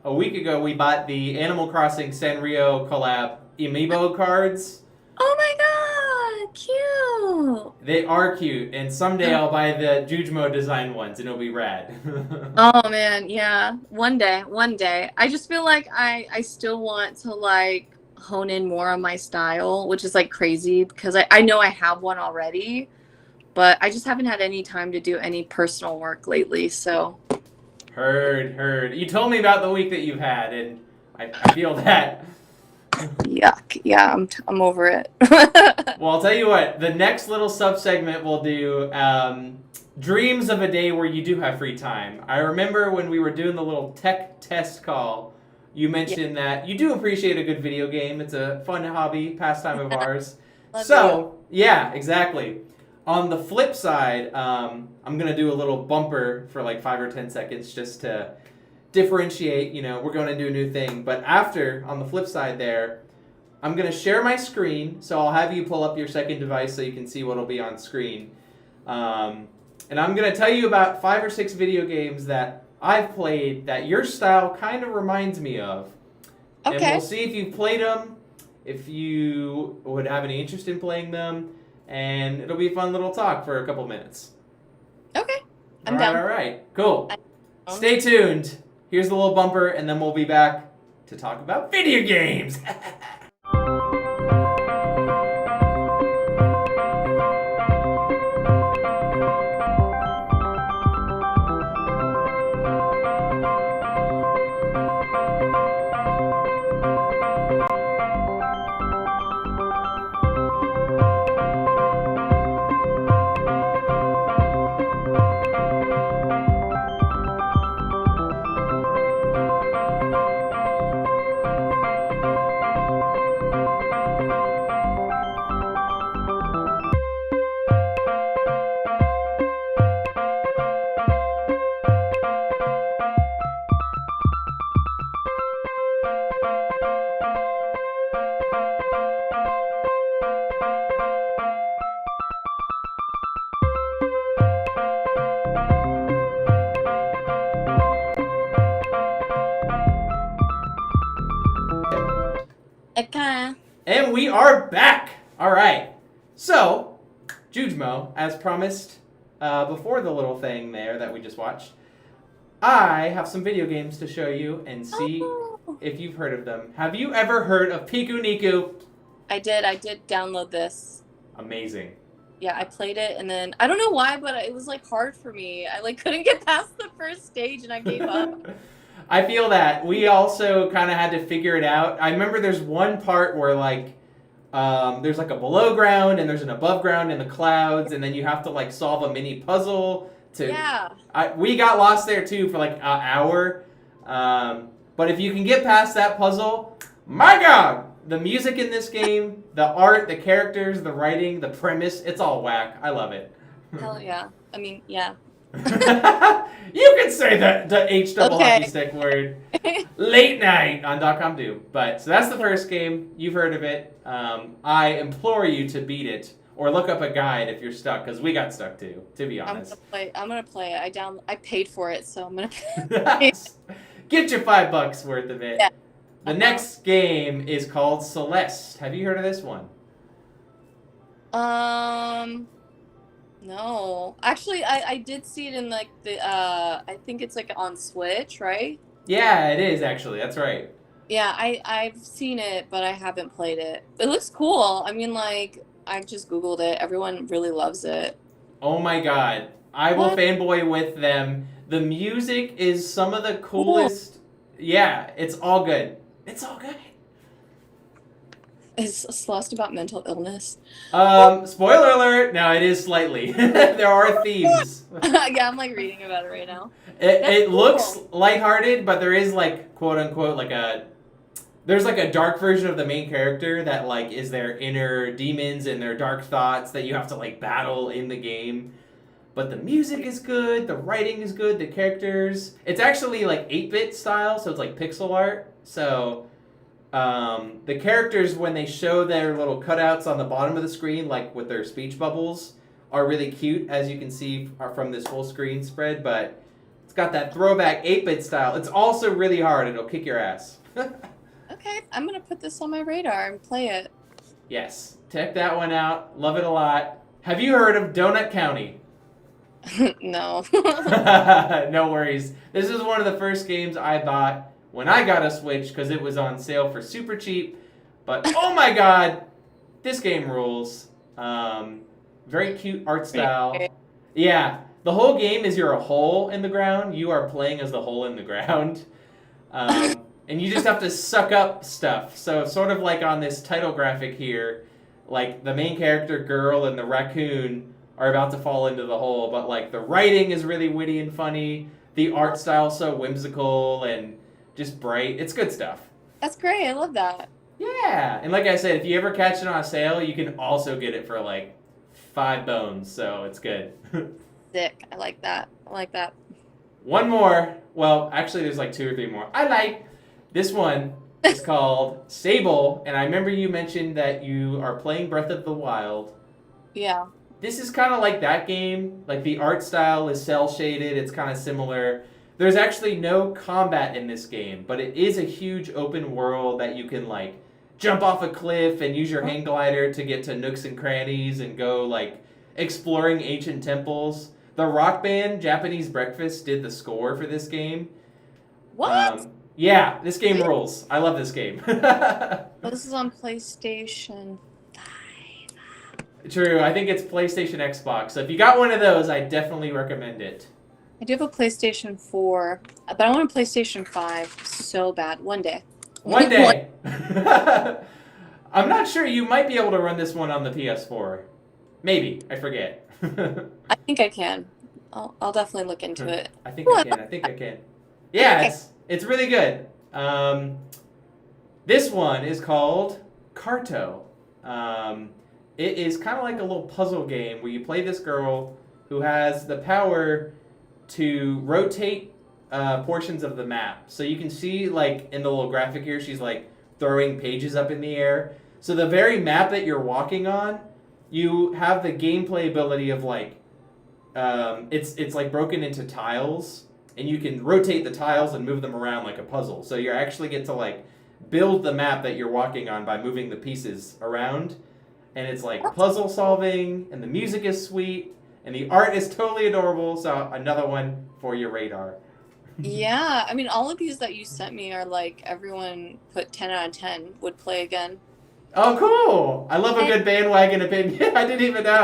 A week ago, we bought the Animal Crossing Sanrio collab amiibo cards. Oh my god, cute! They are cute, and someday I'll buy the Jujmo design ones, and it'll be rad. Oh man, yeah. One day. I just feel like I still want to like hone in more on my style, which is like crazy because I know I have one already, but I just haven't had any time to do any personal work lately, so. Heard. You told me about the week that you've had, and I feel that. Yuck. Yeah, I'm over it. Well, I'll tell you what. The next little sub-segment we'll do dreams of a day where you do have free time. I remember when we were doing the little tech test call, you mentioned that you do appreciate a good video game. It's a fun hobby, pastime of ours. Yeah, exactly. On the flip side, I'm going to do a little bumper for like 5 or 10 seconds just to differentiate. You know, we're going to do a new thing. But after, on the flip side there, I'm going to share my screen. So I'll have you pull up your second device so you can see what will be on screen. And I'm going to tell you about 5 or 6 video games that I've played that your style kind of reminds me of. Okay. And we'll see if you've played them. if you would have any interest in playing them, and it'll be a fun little talk for a couple minutes. Okay. I'm down. All right. Cool. I'm Stay tuned. Here's the little bumper, and then we'll be back to talk about video games. Okay. And we are back. All right. So, Jujmo, as promised before the little thing there that we just watched, I have some video games to show you and see if you've heard of them. Have you ever heard of Piku Niku? I did download this. Amazing. Yeah, I played it, and then I don't know why, but it was like hard for me. I like couldn't get past the first stage, and I gave up. I feel that. We also kind of had to figure it out. I remember there's one part where like there's like a below ground and there's an above ground in the clouds, and then you have to like solve a mini puzzle to. Yeah. We got lost there too for like an hour. But if you can get past that puzzle, my God, the music in this game, the art, the characters, the writing, the premise, it's all whack. I love it. Hell yeah. I mean, yeah. You can say the H double Okay. hockey stick word. Late night on .com do. But so that's the first game. You've heard of it. I implore you to beat it or look up a guide if you're stuck, because we got stuck too. To be honest, I'm gonna play it. I paid for it, so I'm gonna. Get your $5 worth of it. Yeah. The next game is called Celeste. Have you heard of this one? No. Actually, I did see it in like the I think it's like on Switch, right? Yeah, it is actually. That's right. Yeah, I've seen it, but I haven't played it. It looks cool. I mean, like I just Googled it. Everyone really loves it. Oh my God. I will What? fanboy with them. The music is some of the coolest. Yeah, it's all good. It's all good. Is Celeste about mental illness? Spoiler alert. No, it is slightly. There are themes. Yeah, I'm like reading about it right now. It cool. looks lighthearted, but there is like quote unquote there's like a dark version of the main character that like is their inner demons and their dark thoughts that you have to like battle in the game. But the music is good, the writing is good, the characters. It's actually like 8-bit style, so it's like pixel art. So the characters, when they show their little cutouts on the bottom of the screen, like with their speech bubbles, are really cute, as you can see from this full screen spread. But it's got that throwback 8-bit style. It's also really hard. It'll kick your ass. Okay, I'm gonna put this on my radar and play it. Yes, check that one out. Love it a lot. Have you heard of Donut County? No. No worries. This is one of the first games I bought when I got a Switch because it was on sale for super cheap. But oh my God, this game rules. Very cute art style. Yeah, the whole game is you're a hole in the ground. You are playing as the hole in the ground. And you just have to suck up stuff. So sort of like on this title graphic here, like the main character girl and the raccoon are about to fall into the hole, but like the writing is really witty and funny. The art style so whimsical and just bright. It's good stuff. That's great. I love that. Yeah, and like I said, if you ever catch it on a sale, you can also get it for like $5, so it's good. Sick. I like that. I like that. One more. Well, actually, there's like 2 or 3 more. I like this one. It's called Sable, and I remember you mentioned that you are playing Breath of the Wild. Yeah. This is kind of like that game. Like the art style is cel shaded. It's kind of similar. There's actually no combat in this game, but it is a huge open world that you can like jump off a cliff and use your hang glider to get to nooks and crannies and go like exploring ancient temples. The rock band Japanese Breakfast did the score for this game. What? Yeah, this game rules. I love this game. Oh, this is on PlayStation 5. True, I think it's PlayStation Xbox. So if you got one of those, I definitely recommend it. I do have a PlayStation 4, but I want a PlayStation 5 so bad. One day. One day. I'm not sure. You might be able to run this one on the PS4. Maybe. I forget. I think I can. I'll definitely look into it. I think I can. Yeah, it's really good. This one is called Carto. It is kind of like a little puzzle game where you play this girl who has the power to rotate portions of the map. So you can see, like, in the little graphic here, she's, like, throwing pages up in the air. So the very map that you're walking on, you have the gameplay ability of, like, it's like broken into tiles, and you can rotate the tiles and move them around like a puzzle. So you actually get to, like, build the map that you're walking on by moving the pieces around. And it's, like, puzzle solving, and the music is sweet. And the art is totally adorable, so another one for your radar. Yeah, I mean, all of these that you sent me are like everyone put 10 out of 10 would play again. Oh, cool! I love a good bandwagon opinion. I didn't even know.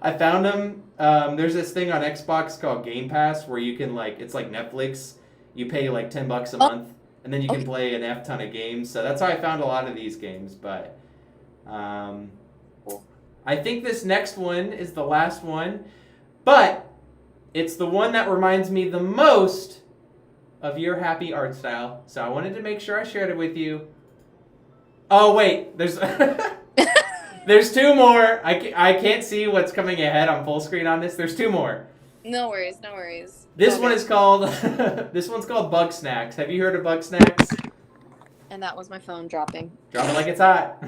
I found them. There's this thing on Xbox called Game Pass where you can, like, it's like Netflix. You pay like $10 a month, and then you can play an F ton of games. So that's how I found a lot of these games. But I think this next one is the last one, but it's the one that reminds me the most of your happy art style. So I wanted to make sure I shared it with you. Oh wait, there's there's two more. I can't see what's coming ahead on full screen on this. There's two more. No worries, no worries. This one is called this one's called Bug Snacks. Have you heard of Bug Snacks? And that was my phone dropping. Drop it like it's hot.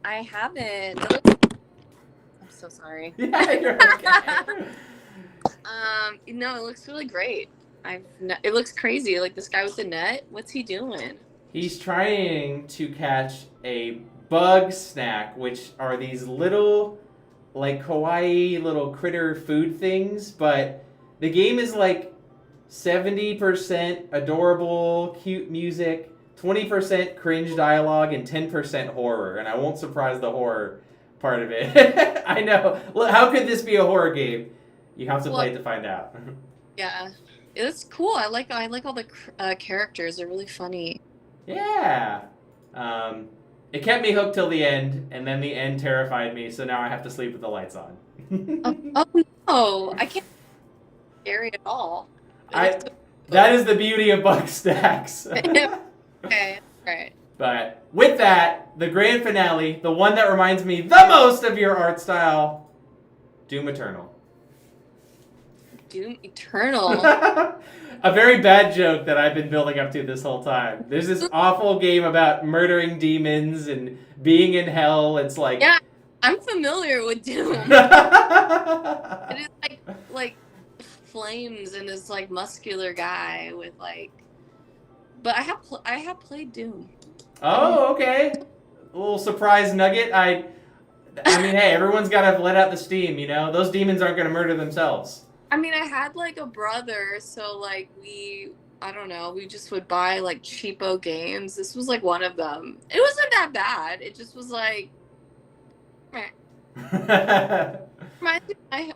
I haven't. I'm so sorry. Yeah, you're okay. No, it looks really great. It looks crazy. Like this guy with the net. What's he doing? He's trying to catch a bug snack, which are these little, like, kawaii little critter food things, but the game is like 70% adorable, cute music, 20% cringe dialogue, and 10% horror. And I won't surprise the horror part of it. I know. How could this be a horror game? You have to play it to find out. Yeah, it's cool. I like all the characters. They're really funny. Yeah. It kept me hooked till the end, and then the end terrified me. So now I have to sleep with the lights on. Oh no, I can't. Scary at all. That is the beauty of Bug Stacks. Okay, alright. But with that, the grand finale, the one that reminds me the most of your art style, Doom Eternal. Doom Eternal? A very bad joke that I've been building up to this whole time. There's this awful game about murdering demons and being in hell. It's like... Yeah, I'm familiar with Doom. It is like flames and this like muscular guy with like, but I have played Doom. Oh, okay. A little surprise nugget. I mean, hey, everyone's got to let out the steam, you know? Those demons aren't going to murder themselves. I mean, I had like a brother, so like I don't know, we just would buy like cheapo games. This was like one of them. It wasn't that bad. It just was like, meh.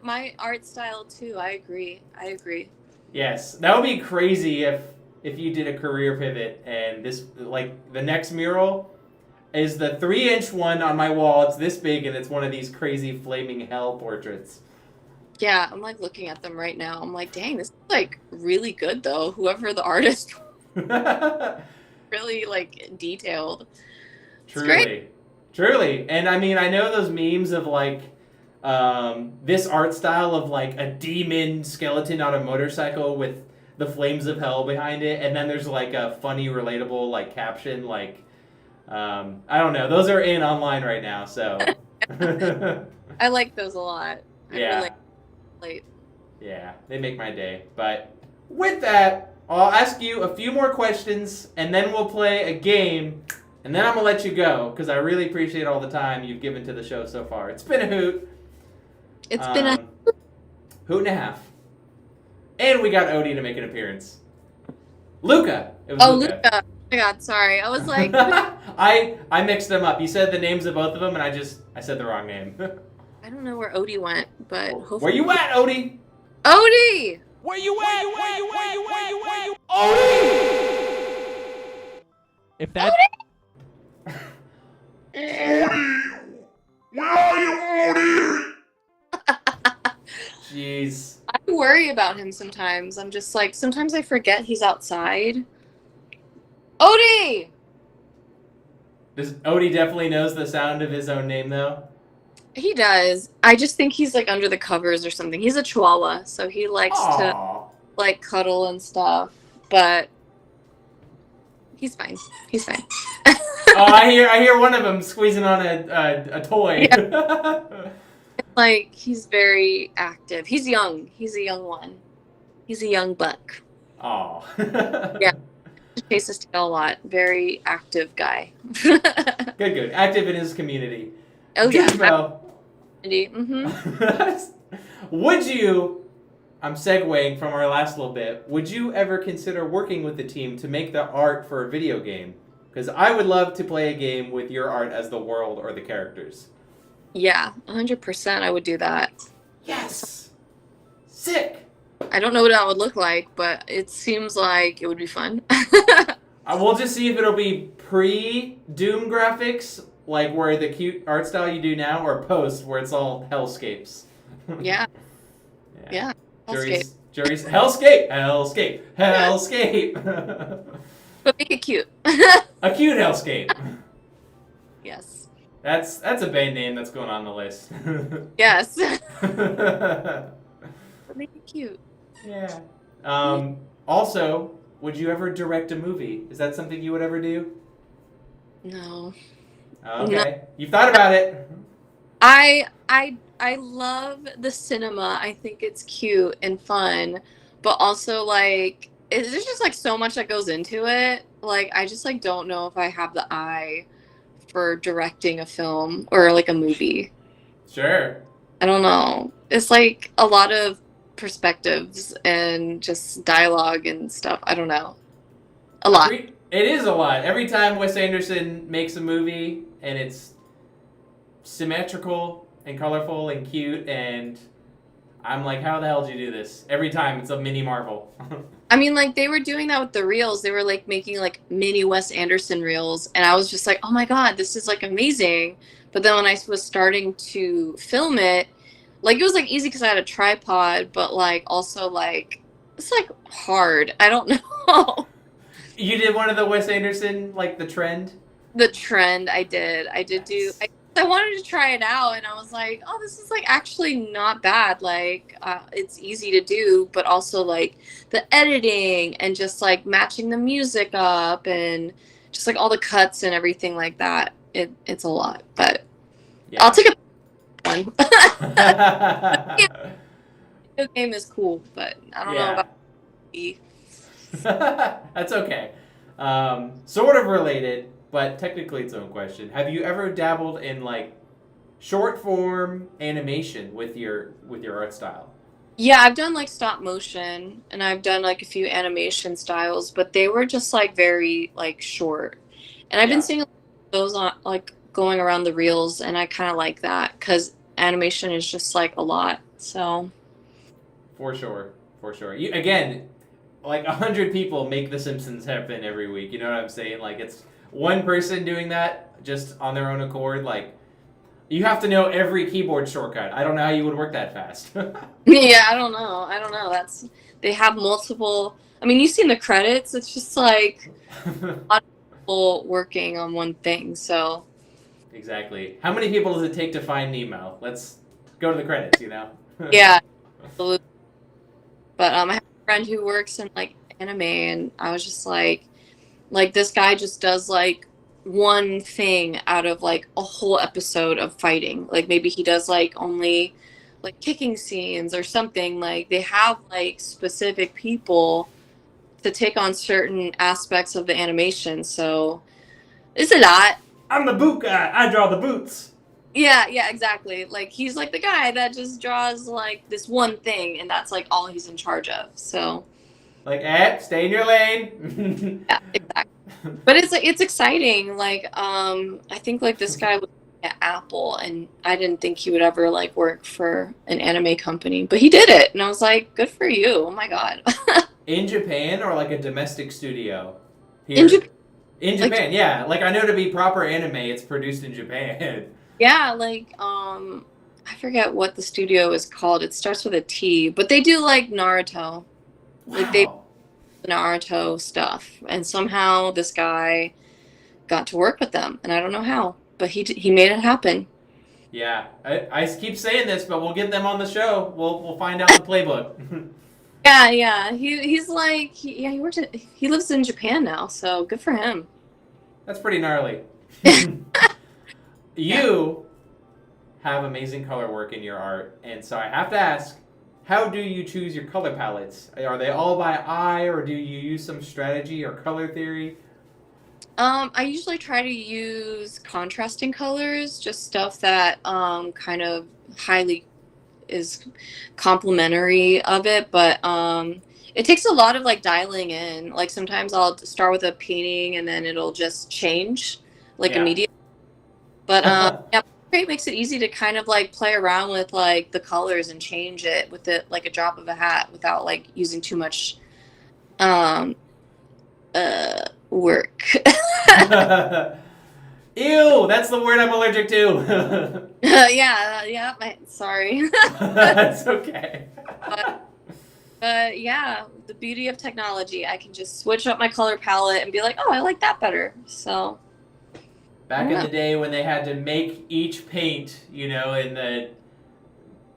My art style too. I agree. Yes, that would be crazy if you did a career pivot and this, like, the next mural is the 3-inch one on my wall. It's this big and it's one of these crazy flaming hell portraits. Yeah, I'm like looking at them right now. I'm like, dang, this is like really good though. Whoever the artist, really like detailed. Truly. And I mean, I know those memes of like this art style of like a demon skeleton on a motorcycle with the flames of hell behind it, and then there's like a funny, relatable like caption, like I don't know. Those are in online right now, so I like those a lot. Yeah, they make my day. But with that, I'll ask you a few more questions, and then we'll play a game, and then I'm gonna let you go because I really appreciate all the time you've given to the show so far. It's been a hoot. It's been a hoot and a half, and we got Odie to make an appearance. Luca. It was Luca. Luca. Oh my God, sorry. I was like, I mixed them up. You said the names of both of them, and I said the wrong name. I don't know where Odie went, but hopefully. Where you at, Odie? Odie! Where you at? Odie! If that. Odie! Where are you, Odie? Jeez. I worry about him sometimes. I'm just like, sometimes I forget he's outside. Odie! Odie definitely knows the sound of his own name, though. He does. I just think he's like under the covers or something. He's a chihuahua, so he likes to like cuddle and stuff. But he's fine. He's fine. Oh, I hear one of them squeezing on a toy. Yeah. Like, he's very active. He's young. He's a young one. He's a young buck. Oh. Yeah. He chases tail a lot. Very active guy. Good. Active in his community. Oh, yeah. Jujmo. Mm-hmm. Would you, I'm segueing from our last little bit, would you ever consider working with the team to make the art for a video game? Because I would love to play a game with your art as the world or the characters. Yeah, 100% I would do that. Yes! Sick! I don't know what that would look like, but it seems like it would be fun. We'll just see if it'll be pre-Doom graphics, like where the cute art style you do now, or post, where it's all hellscapes. Yeah. Jury's hellscape. But make it cute. A cute hellscape. Yes. That's a band name that's going on the list. Yes. But make it cute. Yeah. Also, would you ever direct a movie? Is that something you would ever do? No. Okay. No. You've thought about it. I love the cinema. I think it's cute and fun, but also like there's just like so much that goes into it. Like I just like don't know if I have the eye for directing a film or like a movie. Sure. I don't know. It's like a lot of perspectives and just dialogue and stuff. I don't know. A lot. It is a lot. Every time Wes Anderson makes a movie and it's symmetrical and colorful and cute, and I'm like, how the hell did you do this? Every time it's a mini Marvel. I mean, like, they were doing that with the reels. They were, like, making, like, mini Wes Anderson reels. And I was just like, oh, my God, this is, like, amazing. But then when I was starting to film it, like, it was, like, easy because I had a tripod. But, like, also, like, it's, like, hard. I don't know. You did one of the Wes Anderson, like, the trend? The trend, I did. I did do... I wanted to try it out, and I was like, oh, this is, like, actually not bad. Like, it's easy to do, but also, like, the editing and just, like, matching the music up and just, like, all the cuts and everything like that. It's a lot, but yeah. I'll take a one. The game is cool, but I don't know about me. That's okay. Sort of related, but technically its own question. Have you ever dabbled in like short form animation with your art style? Yeah, I've done like stop motion and I've done like a few animation styles, but they were just like very like short. And I've been seeing those on like going around the reels, and I kind of like that because animation is just like a lot. So for sure. You, again, like 100 people make The Simpsons happen every week. You know what I'm saying? Like it's one person doing that just on their own accord. Like you have to know every keyboard shortcut. I don't know how you would work that fast. Yeah, I don't know. They have multiple. I mean, you've seen the credits. It's just like a lot of people working on one thing. So exactly. How many people does it take to find Nemo? Let's go to the credits. You know. Yeah, absolutely. But I have a friend who works in like anime, and I was just like this guy just does like one thing out of like a whole episode of fighting. Like maybe he does like only like kicking scenes or something. Like they have like specific people to take on certain aspects of the animation. So it's a lot. I'm the boot guy. I draw the boots. Yeah, yeah, exactly. Like he's like the guy that just draws like this one thing, and that's like all he's in charge of. So Like, stay in your lane. yeah, exactly. But it's exciting. Like I think like this guy was at Apple, and I didn't think he would ever like work for an anime company, but he did it, and I was like, good for you. Oh my god. In Japan or like a domestic studio? Here. In Japan, In Japan, yeah. Like I know to be proper anime, it's produced in Japan. yeah, like I forget what the studio is called. It starts with a T, but they do like Naruto. Like they Wow. Naruto stuff, and somehow this guy got to work with them, and I don't know how, but he made it happen. Yeah, I keep saying this, but we'll get them on the show. We'll find out the playbook. Yeah, yeah. He's like he works he lives in Japan now, so good for him. That's pretty gnarly. You have amazing color work in your art, and so I have to ask, how do you choose your color palettes? Are they all by eye, or do you use some strategy or color theory? I usually try to use contrasting colors, just stuff that kind of highly is complementary of it, but it takes a lot of like dialing in. Like sometimes I'll start with a painting and then it'll just change like Yeah. immediately. But yeah, it makes it easy to kind of like play around with like the colors and change it with it like a drop of a hat without like using too much um work. Ew, that's the word I'm allergic to. Yeah, sorry. That's okay. But yeah, the beauty of technology, I can just switch up my color palette and be like, oh, I like that better. So Back in Yeah. the day when they had to make each paint, in the,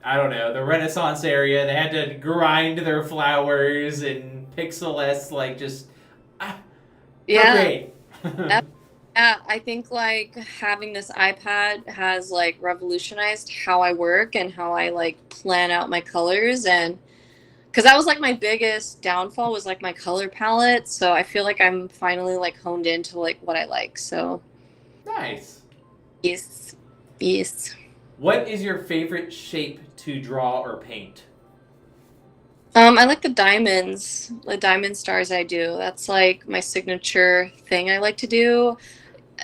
I don't know, the Renaissance area, they had to grind their flowers and pixel-less, like, just, yeah, great. yeah, I think like having this iPad has like revolutionized how I work and how I like plan out my colors, and because that was like my biggest downfall was like my color palette. So I feel like I'm finally like honed into like what I like. So Nice. yes, yes. What is your favorite shape to draw or paint? I like the diamond stars I do. That's like my signature thing I like to do.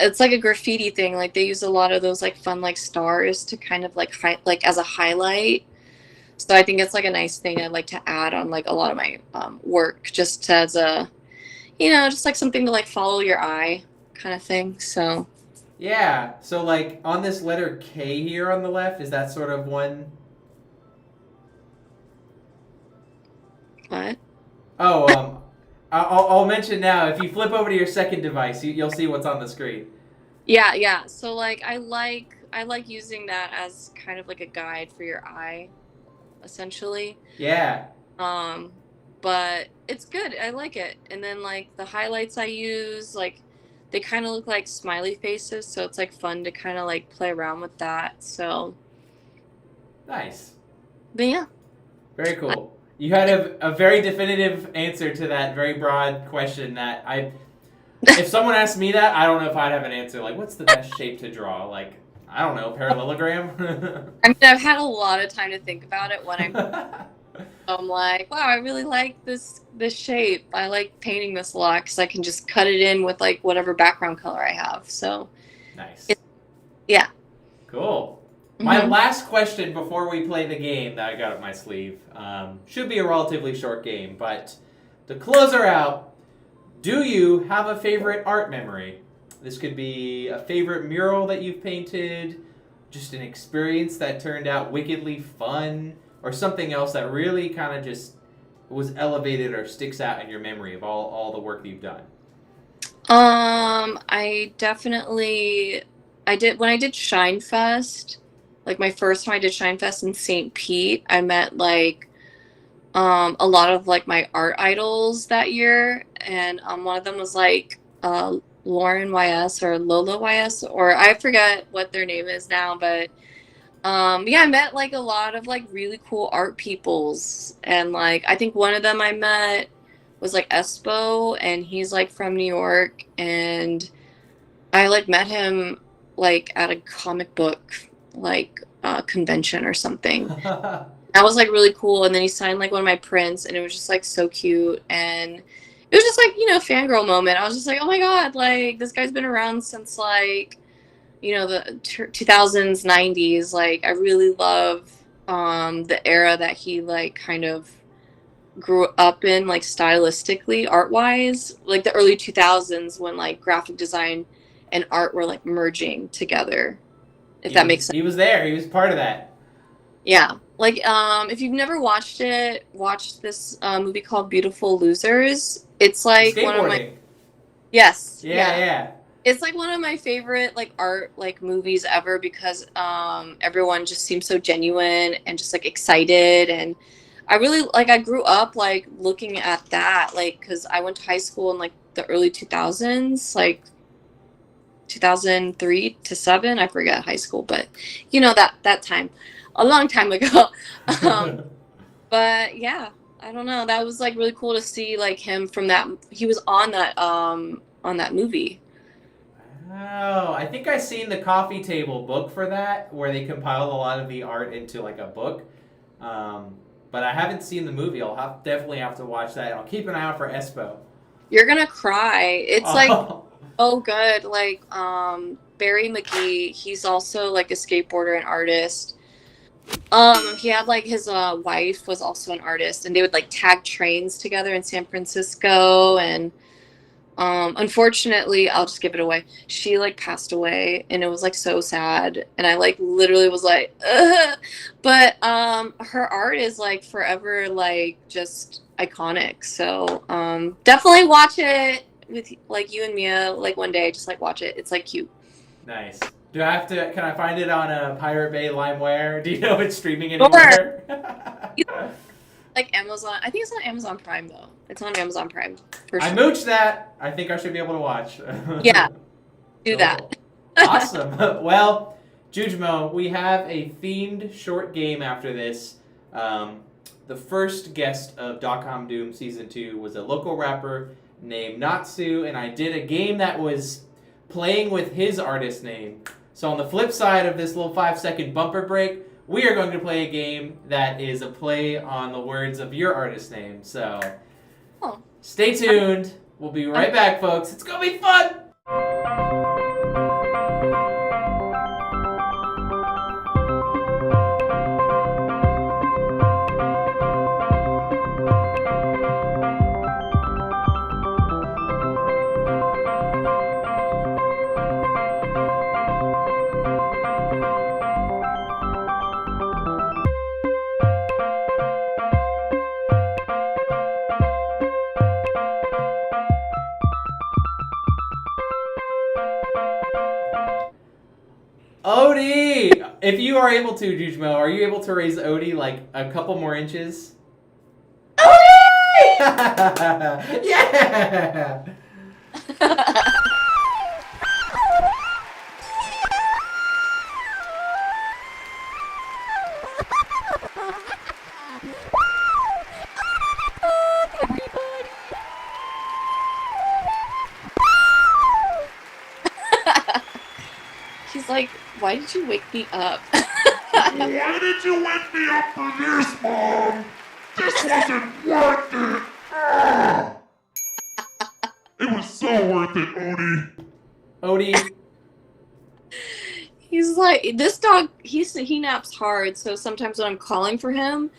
It's like a graffiti thing. Like they use a lot of those like fun like stars to kind of like like as a highlight. So I think it's like a nice thing I'd like to add on like a lot of my work, just as a just like something to like follow your eye kind of thing. So Yeah, so like on this letter K here on the left, is that sort of one? what? Oh, I'll mention now. If you flip over to your second device, you'll see what's on the screen. Yeah, yeah. So like I like using that as kind of like a guide for your eye, essentially. Yeah. But it's good. I like it. And then like the highlights I use, like they kind of look like smiley faces, so it's like fun to kind of like play around with that. So, Nice. but yeah. Very cool. You had a very definitive answer to that very broad question that if someone asked me that, I don't know if I'd have an answer. Like, what's the best shape to draw? Like, I don't know, parallelogram? I mean, I've had a lot of time to think about it when I'm like, wow, I really like this shape. I like painting this a lot because I can just cut it in with like whatever background color I have. So, Nice. yeah. Cool. My Mhm. last question before we play the game that I got up my sleeve should be a relatively short game, but to close her out, do you have a favorite art memory? This could be a favorite mural that you've painted, just an experience that turned out wickedly fun, or something else that really kind of just was elevated or sticks out in your memory of all the work that you've done. I definitely I did when I did Shine Fest, like my first time I did Shine Fest in St. Pete, I met like a lot of like my art idols that year, and one of them was like Lauren YS or Lola YS, or I forget what their name is now, but yeah, I met like a lot of like really cool art peoples, and like I think one of them I met was like Espo, and he's like from New York, and I like met him like at a comic book like convention or something. That was like really cool. And then he signed like one of my prints, and it was just like so cute. And it was just like, fangirl moment. I was just like, oh my God, like this guy's been around since like, the 2000s, 90s. Like I really love the era that he like kind of grew up in, like stylistically, art wise, like the early 2000s when like graphic design and art were like merging together, if that makes sense. He was there. He was part of that. Yeah. Like, if you've never watched it, watch this movie called Beautiful Losers. It's like one of my. Yes. Yeah. It's like one of my favorite like art like movies ever because everyone just seems so genuine and just like excited, and I really like I grew up like looking at that, like because I went to high school in like the early 2000s, like 2003 to 7. I forget high school, but that time, a long time ago. But yeah, I don't know. That was like really cool to see like him from that. He was on that movie. Oh, I think I've seen the coffee table book for that, where they compiled a lot of the art into like a book. But I haven't seen the movie. I'll definitely have to watch that. I'll keep an eye out for Espo. You're gonna cry. It's like oh good. Like Barry McGee, he's also like a skateboarder and artist. He had like his wife was also an artist, and they would like tag trains together in San Francisco. And unfortunately, I'll just give it away, she like passed away, and it was like so sad, and I like literally was like ugh. But her art is like forever like just iconic, so definitely watch it with like you and Mia, like one day, just like watch it. It's like cute. Nice. Do I have to? Can I find it on a Pirate Bay LimeWire? Do you know if it's streaming anywhere? Sure. Like Amazon. I think it's on Amazon Prime though. It's on Amazon Prime. For sure. I mooched that. I think I should be able to watch. Yeah. Do that. Awesome. Well, Jujmo, we have a themed short game after this. The first guest of .com Doom Season 2 was a local rapper named Natsu, and I did a game that was playing with his artist name. So on the flip side of this little 5-second bumper break, we are going to play a game that is a play on the words of your artist name. So stay tuned. We'll be right back, folks. It's going to be fun. Odie! If you are able to, Jujmo, are you able to raise Odie like a couple more inches? Odie! Yeah! He's like, why did you wake me up? Why did you wake me up for this, Mom? This wasn't worth it. Ah. It was so worth it, Odie. Odie. He's like, this dog, he naps hard, so sometimes when I'm calling for him,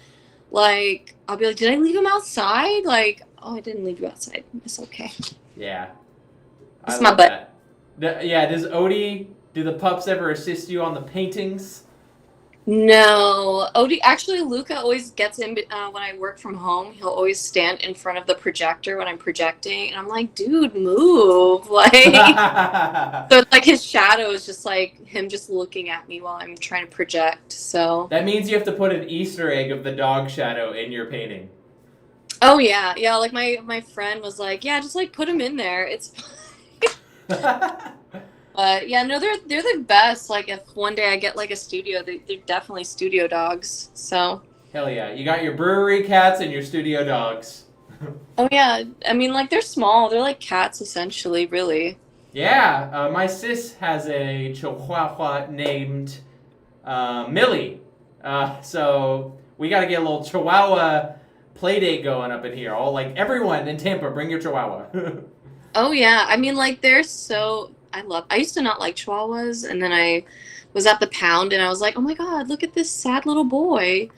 like, I'll be like, did I leave him outside? Like, oh, I didn't leave you outside. It's okay. Yeah. It's my butt. Yeah, does Odie, do the pups ever assist you on the paintings? No. Odie, actually, Luca always gets in when I work from home. He'll always stand in front of the projector when I'm projecting, and I'm like, dude, move. Like, so it's like his shadow is just like him just looking at me while I'm trying to project, so. That means you have to put an Easter egg of the dog shadow in your painting. Oh, yeah. Yeah, like my friend was like, yeah, just like put him in there. It's fine. But yeah, no, they're the best. Like if one day I get like a studio, they're definitely studio dogs. So hell yeah, you got your brewery cats and your studio dogs. Oh yeah, I mean, like they're small. They're like cats, essentially. Really. Yeah, my sis has a Chihuahua named Millie. So we got to get a little Chihuahua play date going up in here. All like everyone in Tampa, bring your Chihuahua. Oh yeah, I mean, like they're so. I used to not like Chihuahuas, and then I was at the pound, and I was like, oh my god, look at this sad little boy.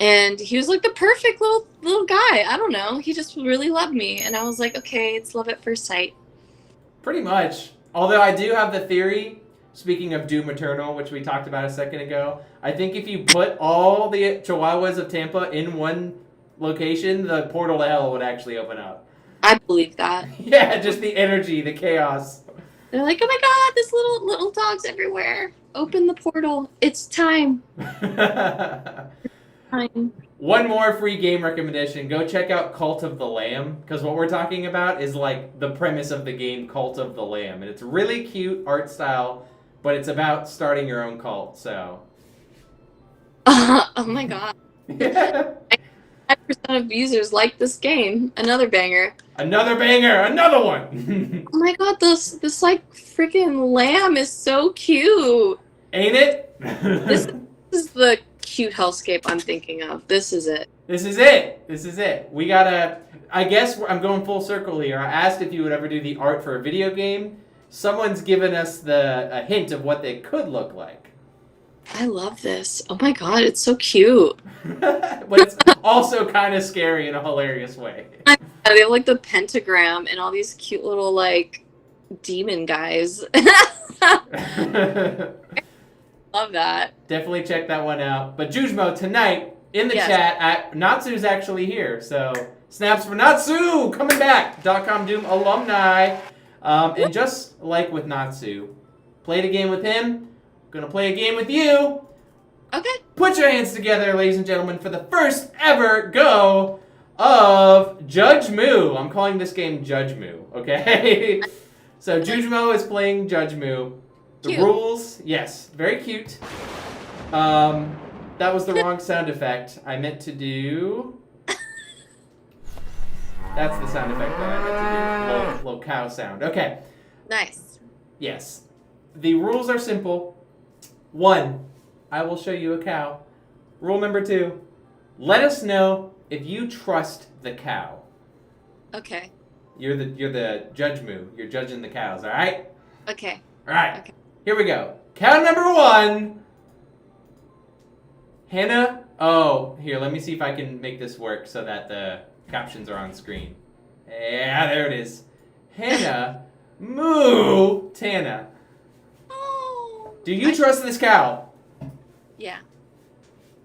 And he was like the perfect little guy. I don't know. He just really loved me, and I was like, okay, it's love at first sight. Pretty much. Although I do have the theory, speaking of Doom Eternal, which we talked about a second ago, I think if you put all the Chihuahuas of Tampa in one location, the portal to hell would actually open up. I believe that. Yeah, just the energy, the chaos. They're like, oh my god, this little dog's everywhere. Open the portal. It's time. Time. One more free game recommendation. Go check out Cult of the Lamb, because what we're talking about is like the premise of the game Cult of the Lamb. And it's really cute art style, but it's about starting your own cult, so. Oh my god. Yeah. 5% of users like this game. Another banger. Another banger, another one. Oh my god, this like freaking lamb is so cute. Ain't it? This is the cute hellscape I'm thinking of. This is it. This is it. This is it. We gotta. I guess I'm going full circle here. I asked if you would ever do the art for a video game. Someone's given us a hint of what they could look like. I love this. Oh my god, it's so cute. But it's also kind of scary in a hilarious way. They have like the pentagram and all these cute little like demon guys. Love that. Definitely check that one out. But Jujmo, tonight in the Yes. chat, Natsu's actually here. So snaps for Natsu coming back. .com Doom alumni. And just like with Natsu, played a game with him. Gonna play a game with you. Okay. Put your hands together, ladies and gentlemen, for the first ever go of Jujmo. I'm calling this game Jujmo, okay? So Jujmo is playing Jujmo. The Cute. rules, yes, very cute. That was the wrong sound effect. I meant to do... That's the sound effect that I meant to do. Little cow sound. Okay. Nice. Yes. The rules are simple. 1, I will show you a cow. Rule number 2, let us know if you trust the cow. Okay. You're the judge moo. You're judging the cows, all right? Okay. All right. Okay. Here we go. Cow number 1. Hannah. Oh, here, let me see if I can make this work so that the captions are on screen. Yeah, there it is. Hannah moo Tana. Oh. Do you trust this cow? Yeah.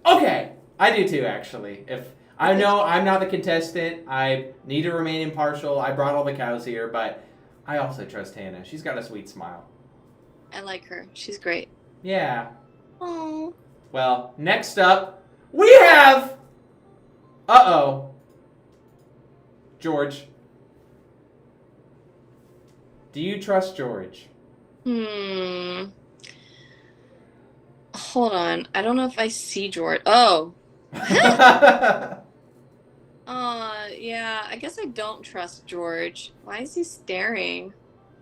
Okay, I do too, actually. If I know I'm not the contestant, I need to remain impartial. I brought all the cows here, but I also trust Hannah. She's got a sweet smile. I like her. She's great. Yeah. Oh. Well, next up, we have... George. Do you trust George? Hold on. I don't know if I see George. Oh. Yeah. I guess I don't trust George. Why is he staring?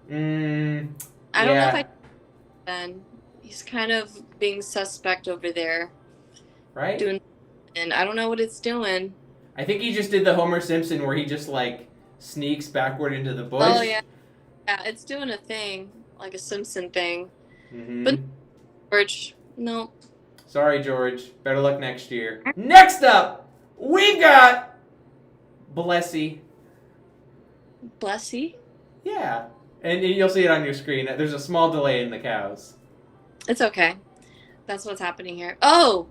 I don't know if I. Then he's kind of being suspect over there. Right? And I don't know what it's doing. I think he just did the Homer Simpson where he just, like, sneaks backward into the bush. Oh, yeah. Yeah, it's doing a thing. Like a Simpson thing. Mm-hmm. But George, no. Sorry, George. Better luck next year. Next up, we've got Blessy. Blessy? Yeah. And you'll see it on your screen. There's a small delay in the cows. It's okay. That's what's happening here. Oh.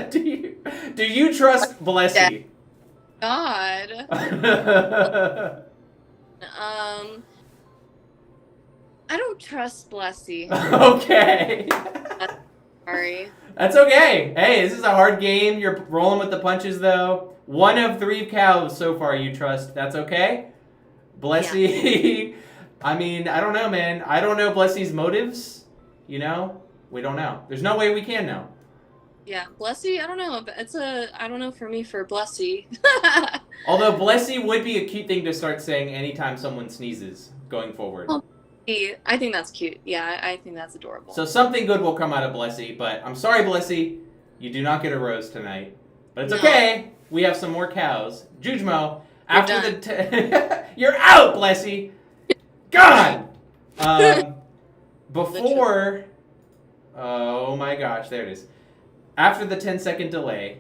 do you trust Blessy? God. I don't trust Blessy. Okay. Sorry. That's okay. Hey, this is a hard game. You're rolling with the punches, though. 1 of 3 cows so far you trust. That's okay? Blessy. Yeah. I mean, I don't know, man. I don't know Blessy's motives. You know? We don't know. There's no way we can know. Yeah, Blessy, I don't know, but I don't know for me for Blessy. Although Blessy would be a cute thing to start saying anytime someone sneezes going forward. Oh, I think that's cute. Yeah, I think that's adorable. So something good will come out of Blessy, but I'm sorry, Blessy, you do not get a rose tonight. But it's okay. We have some more cows. Jujmo, after the you're out, Blessy. Gone. Before. Oh my gosh, there it is. After the 10-second delay,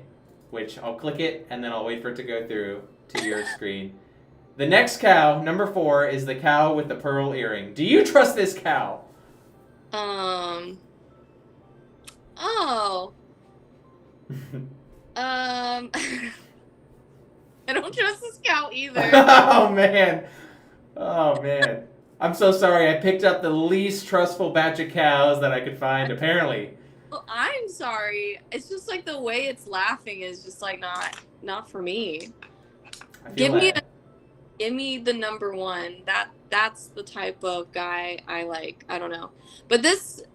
which I'll click it and then I'll wait for it to go through to your screen. The next cow, number 4, is the cow with the pearl earring. Do you trust this cow? Oh. I don't trust this cow either. Oh man. Oh man. I'm so sorry. I picked up the least trustful batch of cows that I could find, apparently. Well, I'm sorry. It's just like the way it's laughing is just like not for me. Give me the number 1. That's the type of guy I like. I don't know. But this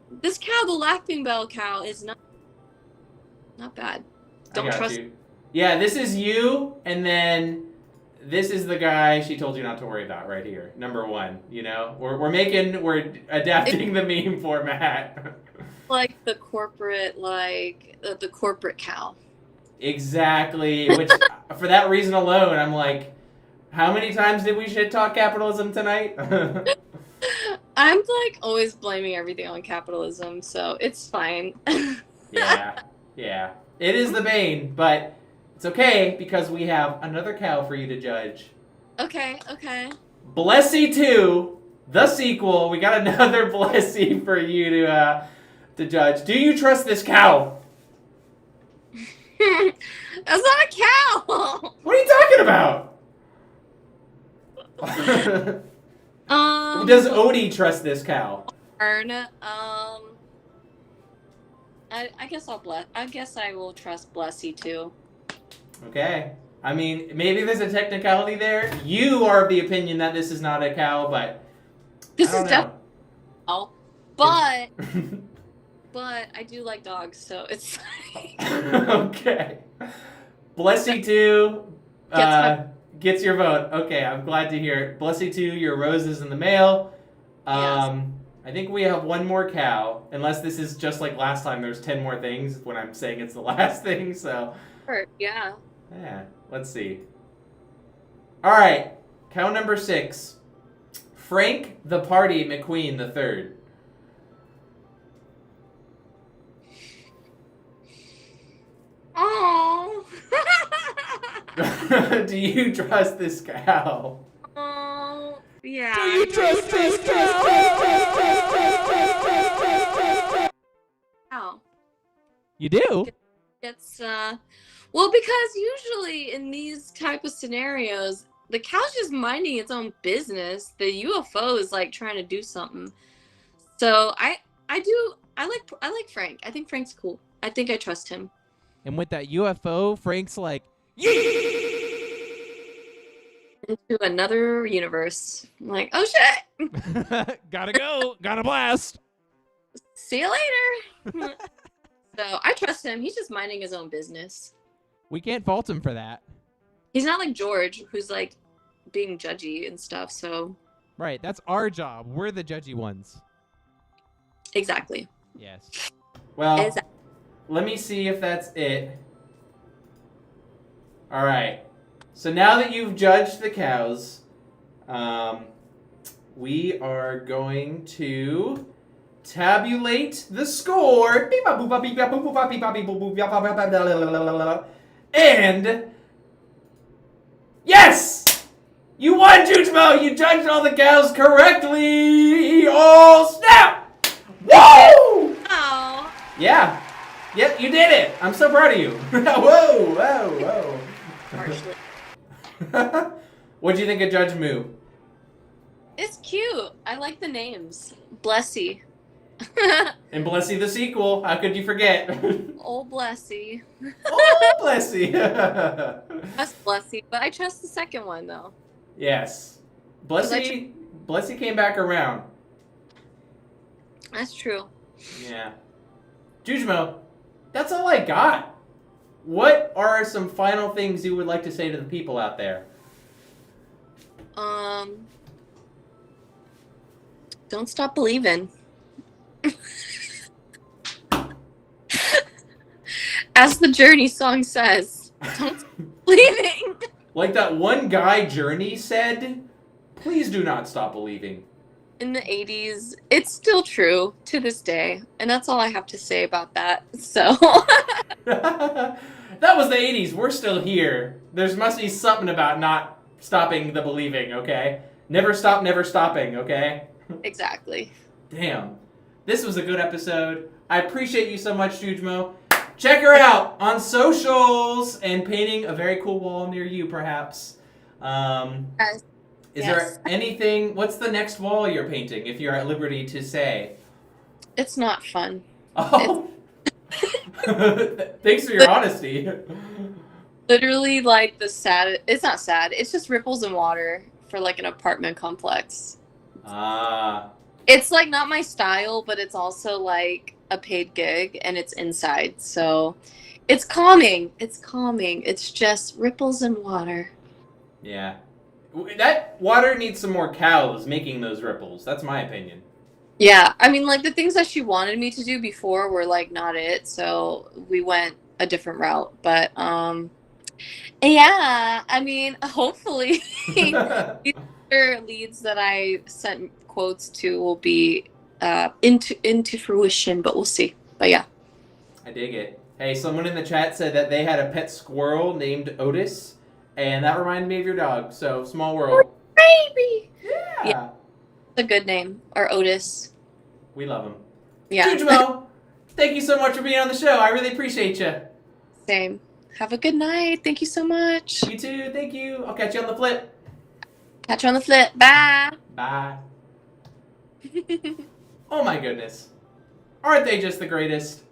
cow, the laughing bell cow, is not bad. Don't trust. You. Yeah, this is you, and then this is the guy she told you not to worry about right here. Number 1. You know, we're adapting the meme format. Like the corporate, the corporate cow. Exactly. Which, for that reason alone, I'm like, how many times did we shit talk capitalism tonight? I'm like always blaming everything on capitalism, so it's fine. Yeah. It is the bane, but it's okay because we have another cow for you to judge. Okay. Blessy 2, the sequel. We got another Blessy for you to judge. Do you trust this cow? That's not a cow. What are you talking about? Does Odie trust this cow? I guess I will trust Blessy too. Okay. I mean, maybe there's a technicality there. You are of the opinion that this is not a cow, but this is definitely a cow. But but I do like dogs, so it's okay. Blessy 2 gets your vote. Okay, I'm glad to hear it. Blessy 2, your rose is in the mail. Yes. I think we have one more cow, unless this is just like last time. There's 10 more things when I'm saying it's the last thing. So. Yeah. Yeah. Let's see. All right, cow number 6, Frank the Party McQueen the Third. Oh. Do you trust this cow? Oh. Yeah. Do you trust this cow? Cow. You do? It's well, because usually in these type of scenarios, the cow's just minding its own business. The UFO is like trying to do something. So I like Frank. I think Frank's cool. I think I trust him. And with that UFO, Frank's like, Into another universe. I'm like, oh shit. gotta go, gotta blast. See you later. So I trust him. He's just minding his own business. We can't fault him for that. He's not like George, who's like being judgy and stuff. So Right, that's our job. We're the judgy ones. exactly. Yes. Well, let me see if that's it. All right. So now that you've judged the cows, we are going to tabulate the score. And yes! You won, Jujmo! You judged all the cows correctly! Oh, snap! Woo! Oh. Yeah. Yep, you did it! I'm so proud of you. Whoa. Partially. What'd you think of Judge Moo? It's cute. I like the names. Blessy. And Blessy the sequel. How could you forget? Old Blessy. Oh, Blessy. Trust Blessy, but I trust the second one though. Yes. Blessy came back around. That's true. Yeah. Jujmo, That's all I got. What are some final things you would like to say to the people out there? Don't stop believing. As the Journey song says, don't stop believing. Like that one guy Journey said, please do not stop believing. In the 80s, it's still true to this day. And that's all I have to say about that. So, That was the 80s. We're still here. There must be something about not stopping the believing, okay? Never stop, never stopping, okay? exactly. Damn. This was a good episode. I appreciate you so much, Jujmo. Check her out on socials and painting a very cool wall near you, perhaps. Yes. Is there anything? What's the next wall you're painting, if you're at liberty to say? It's not fun. Oh. Thanks for your honesty. Literally, like, it's not sad. It's just ripples in water for, like, an apartment complex. Ah. It's, like, not my style, but it's also, like, a paid gig, and it's inside. So it's calming. It's calming. It's just ripples in water. Yeah. That water needs some more cows making those ripples. That's my opinion. Yeah, I mean, like, the things that she wanted me to do before were, like, not it, so we went a different route. But yeah, I mean, hopefully these other leads that I sent quotes to will be into fruition, but we'll see. But yeah. I dig it. Hey, someone in the chat said that they had a pet squirrel named Otis, and that reminded me of your dog. So, small world. Baby! Yeah. It's a good name. Or Otis. We love him. Yeah. Jujmo, thank you so much for being on the show. I really appreciate you. Same. Have a good night. Thank you so much. You too. Thank you. I'll catch you on the flip. Catch you on the flip. Bye. Bye. Oh my goodness. Aren't they just the greatest?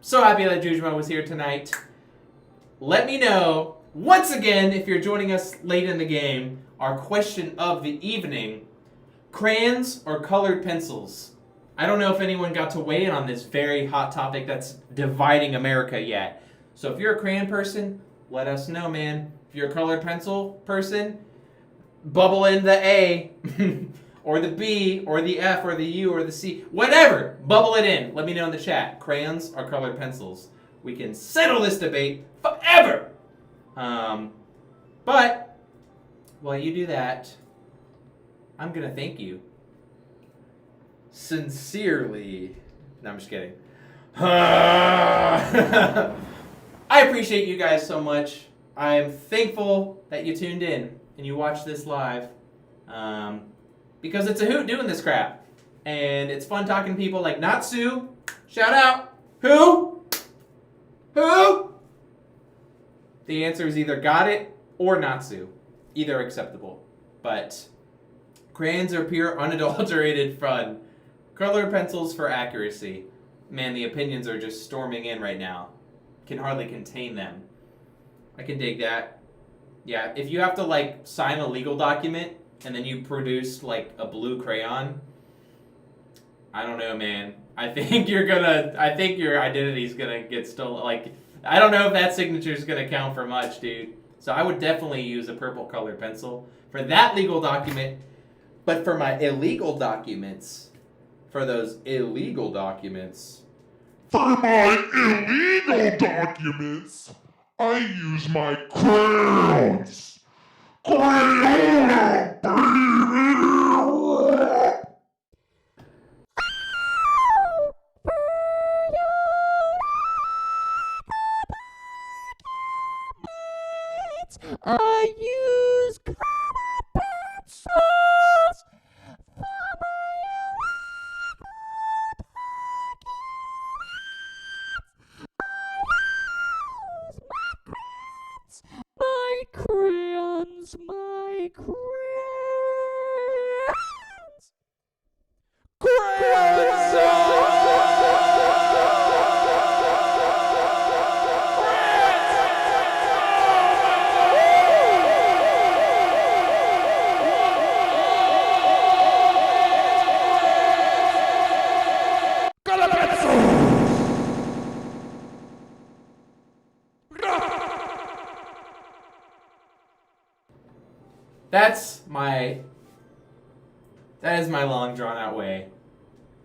So happy that Jujmo was here tonight. Let me know, once again, if you're joining us late in the game, our question of the evening, crayons or colored pencils? I don't know if anyone got to weigh in on this very hot topic that's dividing America yet. So if you're a crayon person, let us know, man. If you're a colored pencil person, bubble in the A, or the B, or the F, or the U, or the C. Whatever! Bubble it in. Let me know in the chat. Crayons or colored pencils? We can settle this debate forever! But, while you do that, I'm gonna thank you. Sincerely. No, I'm just kidding. I appreciate you guys so much. I'm thankful that you tuned in and you watched this live. Because it's a hoot doing this crap. And it's fun talking to people like Natsu. Shout out. Who? Who? The answer is either got it or Natsu. Either acceptable. But crayons are pure unadulterated fun. Colored pencils for accuracy. Man, the opinions are just storming in right now. Can hardly contain them. I can dig that. Yeah, if you have to like sign a legal document and then you produce like a blue crayon, I don't know, man. I think your identity's gonna get stolen. Like, I don't know if that signature's gonna count for much, dude. So I would definitely use a purple colored pencil for that legal document. But for my illegal documents, for those illegal documents, For my illegal documents, I use my crayons. Crayola, baby! I use colored pencils for my crayons, my crayons. That is my long drawn out way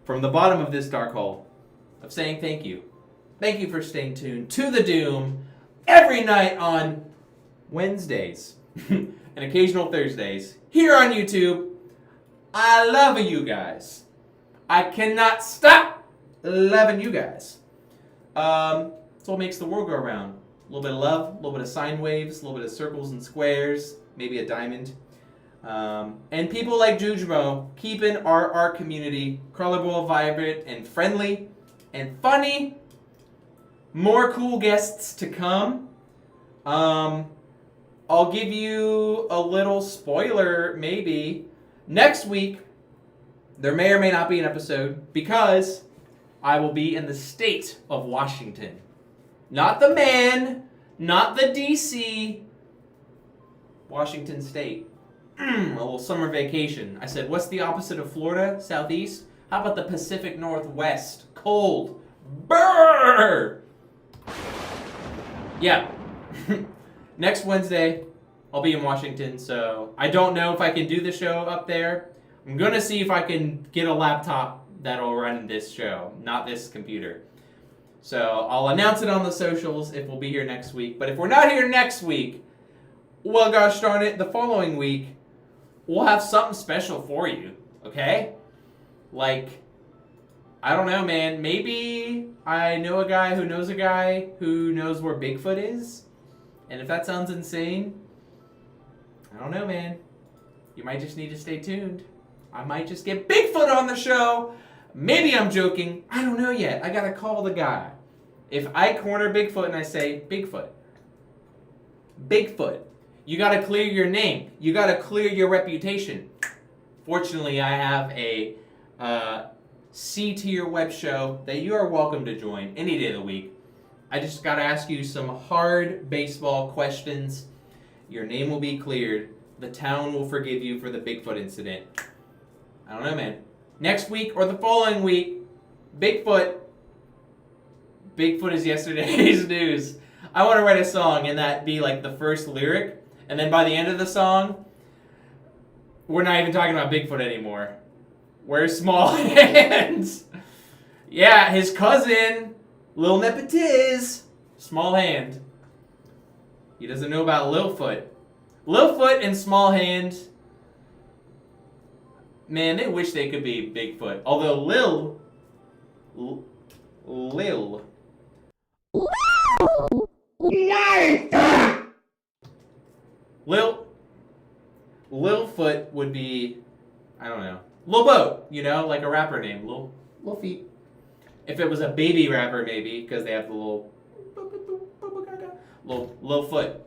from the bottom of this dark hole of saying thank you. Thank you for staying tuned to the Doom every night on Wednesdays and occasional Thursdays here on YouTube. I love you guys. I cannot stop loving you guys. It's what makes the world go around. A little bit of love, a little bit of sine waves, a little bit of circles and squares, maybe a diamond. And people like Jujmo keeping our art community colorful, vibrant, and friendly, and funny. More cool guests to come. I'll give you a little spoiler, maybe. Next week, there may or may not be an episode because I will be in the state of Washington. Not the man, not the DC, Washington State. A little summer vacation. I said, what's the opposite of Florida? Southeast? How about the Pacific Northwest? Cold. Brrr! Yeah. Next Wednesday, I'll be in Washington, so I don't know if I can do the show up there. I'm going to see if I can get a laptop that'll run this show, not this computer. So I'll announce it on the socials if we'll be here next week. But if we're not here next week, well, gosh darn it, the following week, we'll have something special for you, okay? Like, I don't know, man. Maybe I know a guy who knows where Bigfoot is. And if that sounds insane, I don't know, man. You might just need to stay tuned. I might just get Bigfoot on the show. Maybe I'm joking. I don't know yet. I gotta call the guy. If I corner Bigfoot and I say, Bigfoot, you gotta clear your name. You gotta clear your reputation. Fortunately, I have a C-tier web show that you are welcome to join any day of the week. I just gotta ask you some hard baseball questions. Your name will be cleared. The town will forgive you for the Bigfoot incident. I don't know, man. Next week or the following week, Bigfoot is yesterday's news. I want to write a song and that be like the first lyric. And then by the end of the song, we're not even talking about Bigfoot anymore. Where's Small Hands? Yeah, his cousin, Lil Nepetiz, Small Hand. He doesn't know about Lilfoot. Lilfoot and Small Hand, man, they wish they could be Bigfoot. Although Lil Lilfoot would be, I don't know, Lil Boat, like a rapper name, Lil Feet. If it was a baby rapper, maybe, because they have the Lil Foot.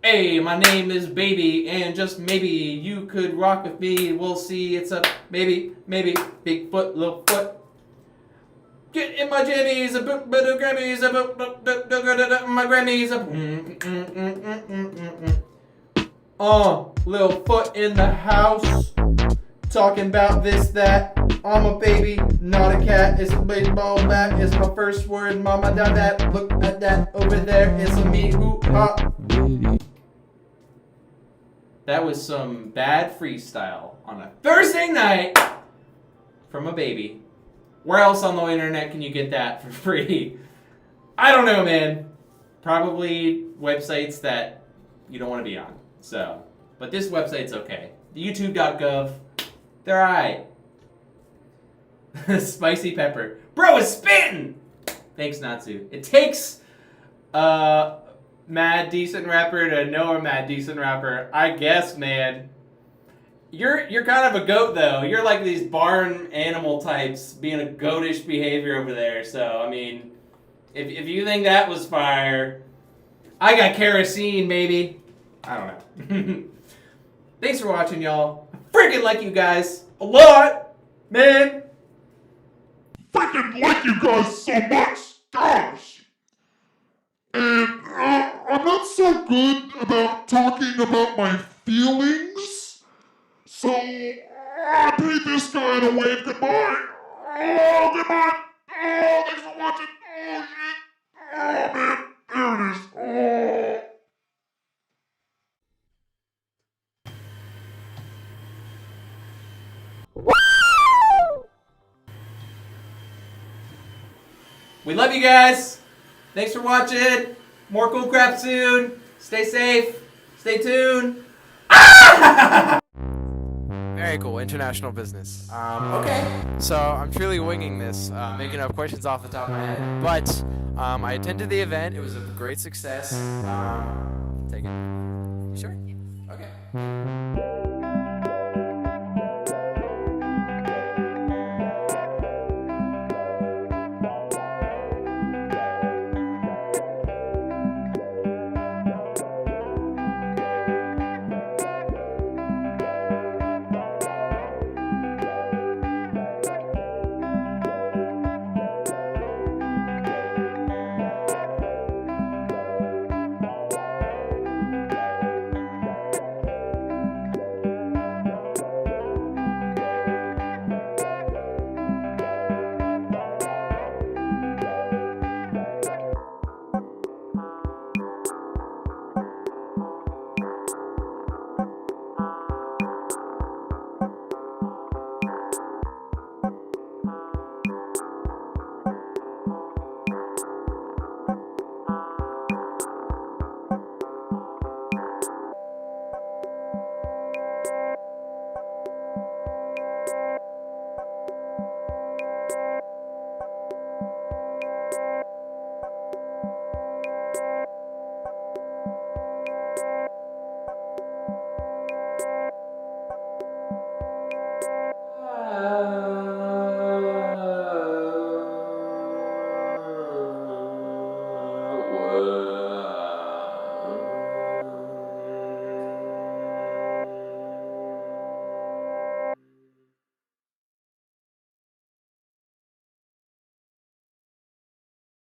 Hey, my name is Baby, and just maybe you could rock with me. We'll see, it's a maybe, Bigfoot, Lil Foot. Get in my jammies, a boop, ba-doo, Grammys, a boop, my Grammys, a Lil Foot in the house, talking about this, that. I'm a baby, not a cat. It's a baseball bat. It's my first word, mama, that. Look at that over there. It's a me who hop. That was some bad freestyle on a Thursday night from a baby. Where else on the internet can you get that for free? I don't know, man. Probably websites that you don't want to be on. So, but this website's okay. YouTube.gov, they're alright. Spicy pepper. Bro, it's spitting! Thanks, Natsu. It takes mad decent rapper to know a mad decent rapper. I guess, man. You're kind of a goat, though. You're like these barn animal types being a goatish behavior over there. So, I mean, if you think that was fire, I got kerosene, baby. I don't know. Thanks for watching, y'all. I freaking like you guys a lot, man. Freaking like you guys so much, gosh! And I'm not so good about talking about my feelings, so I paid this guy to wave goodbye. Oh, goodbye! Oh, thanks for watching! Oh, shit! Oh, man! There it is! Oh! We love you guys. Thanks for watching. More cool crap soon. Stay safe. Stay tuned. Very cool, international business. Okay. So I'm truly winging this, making up questions off the top of my head. But I attended the event. It was a great success.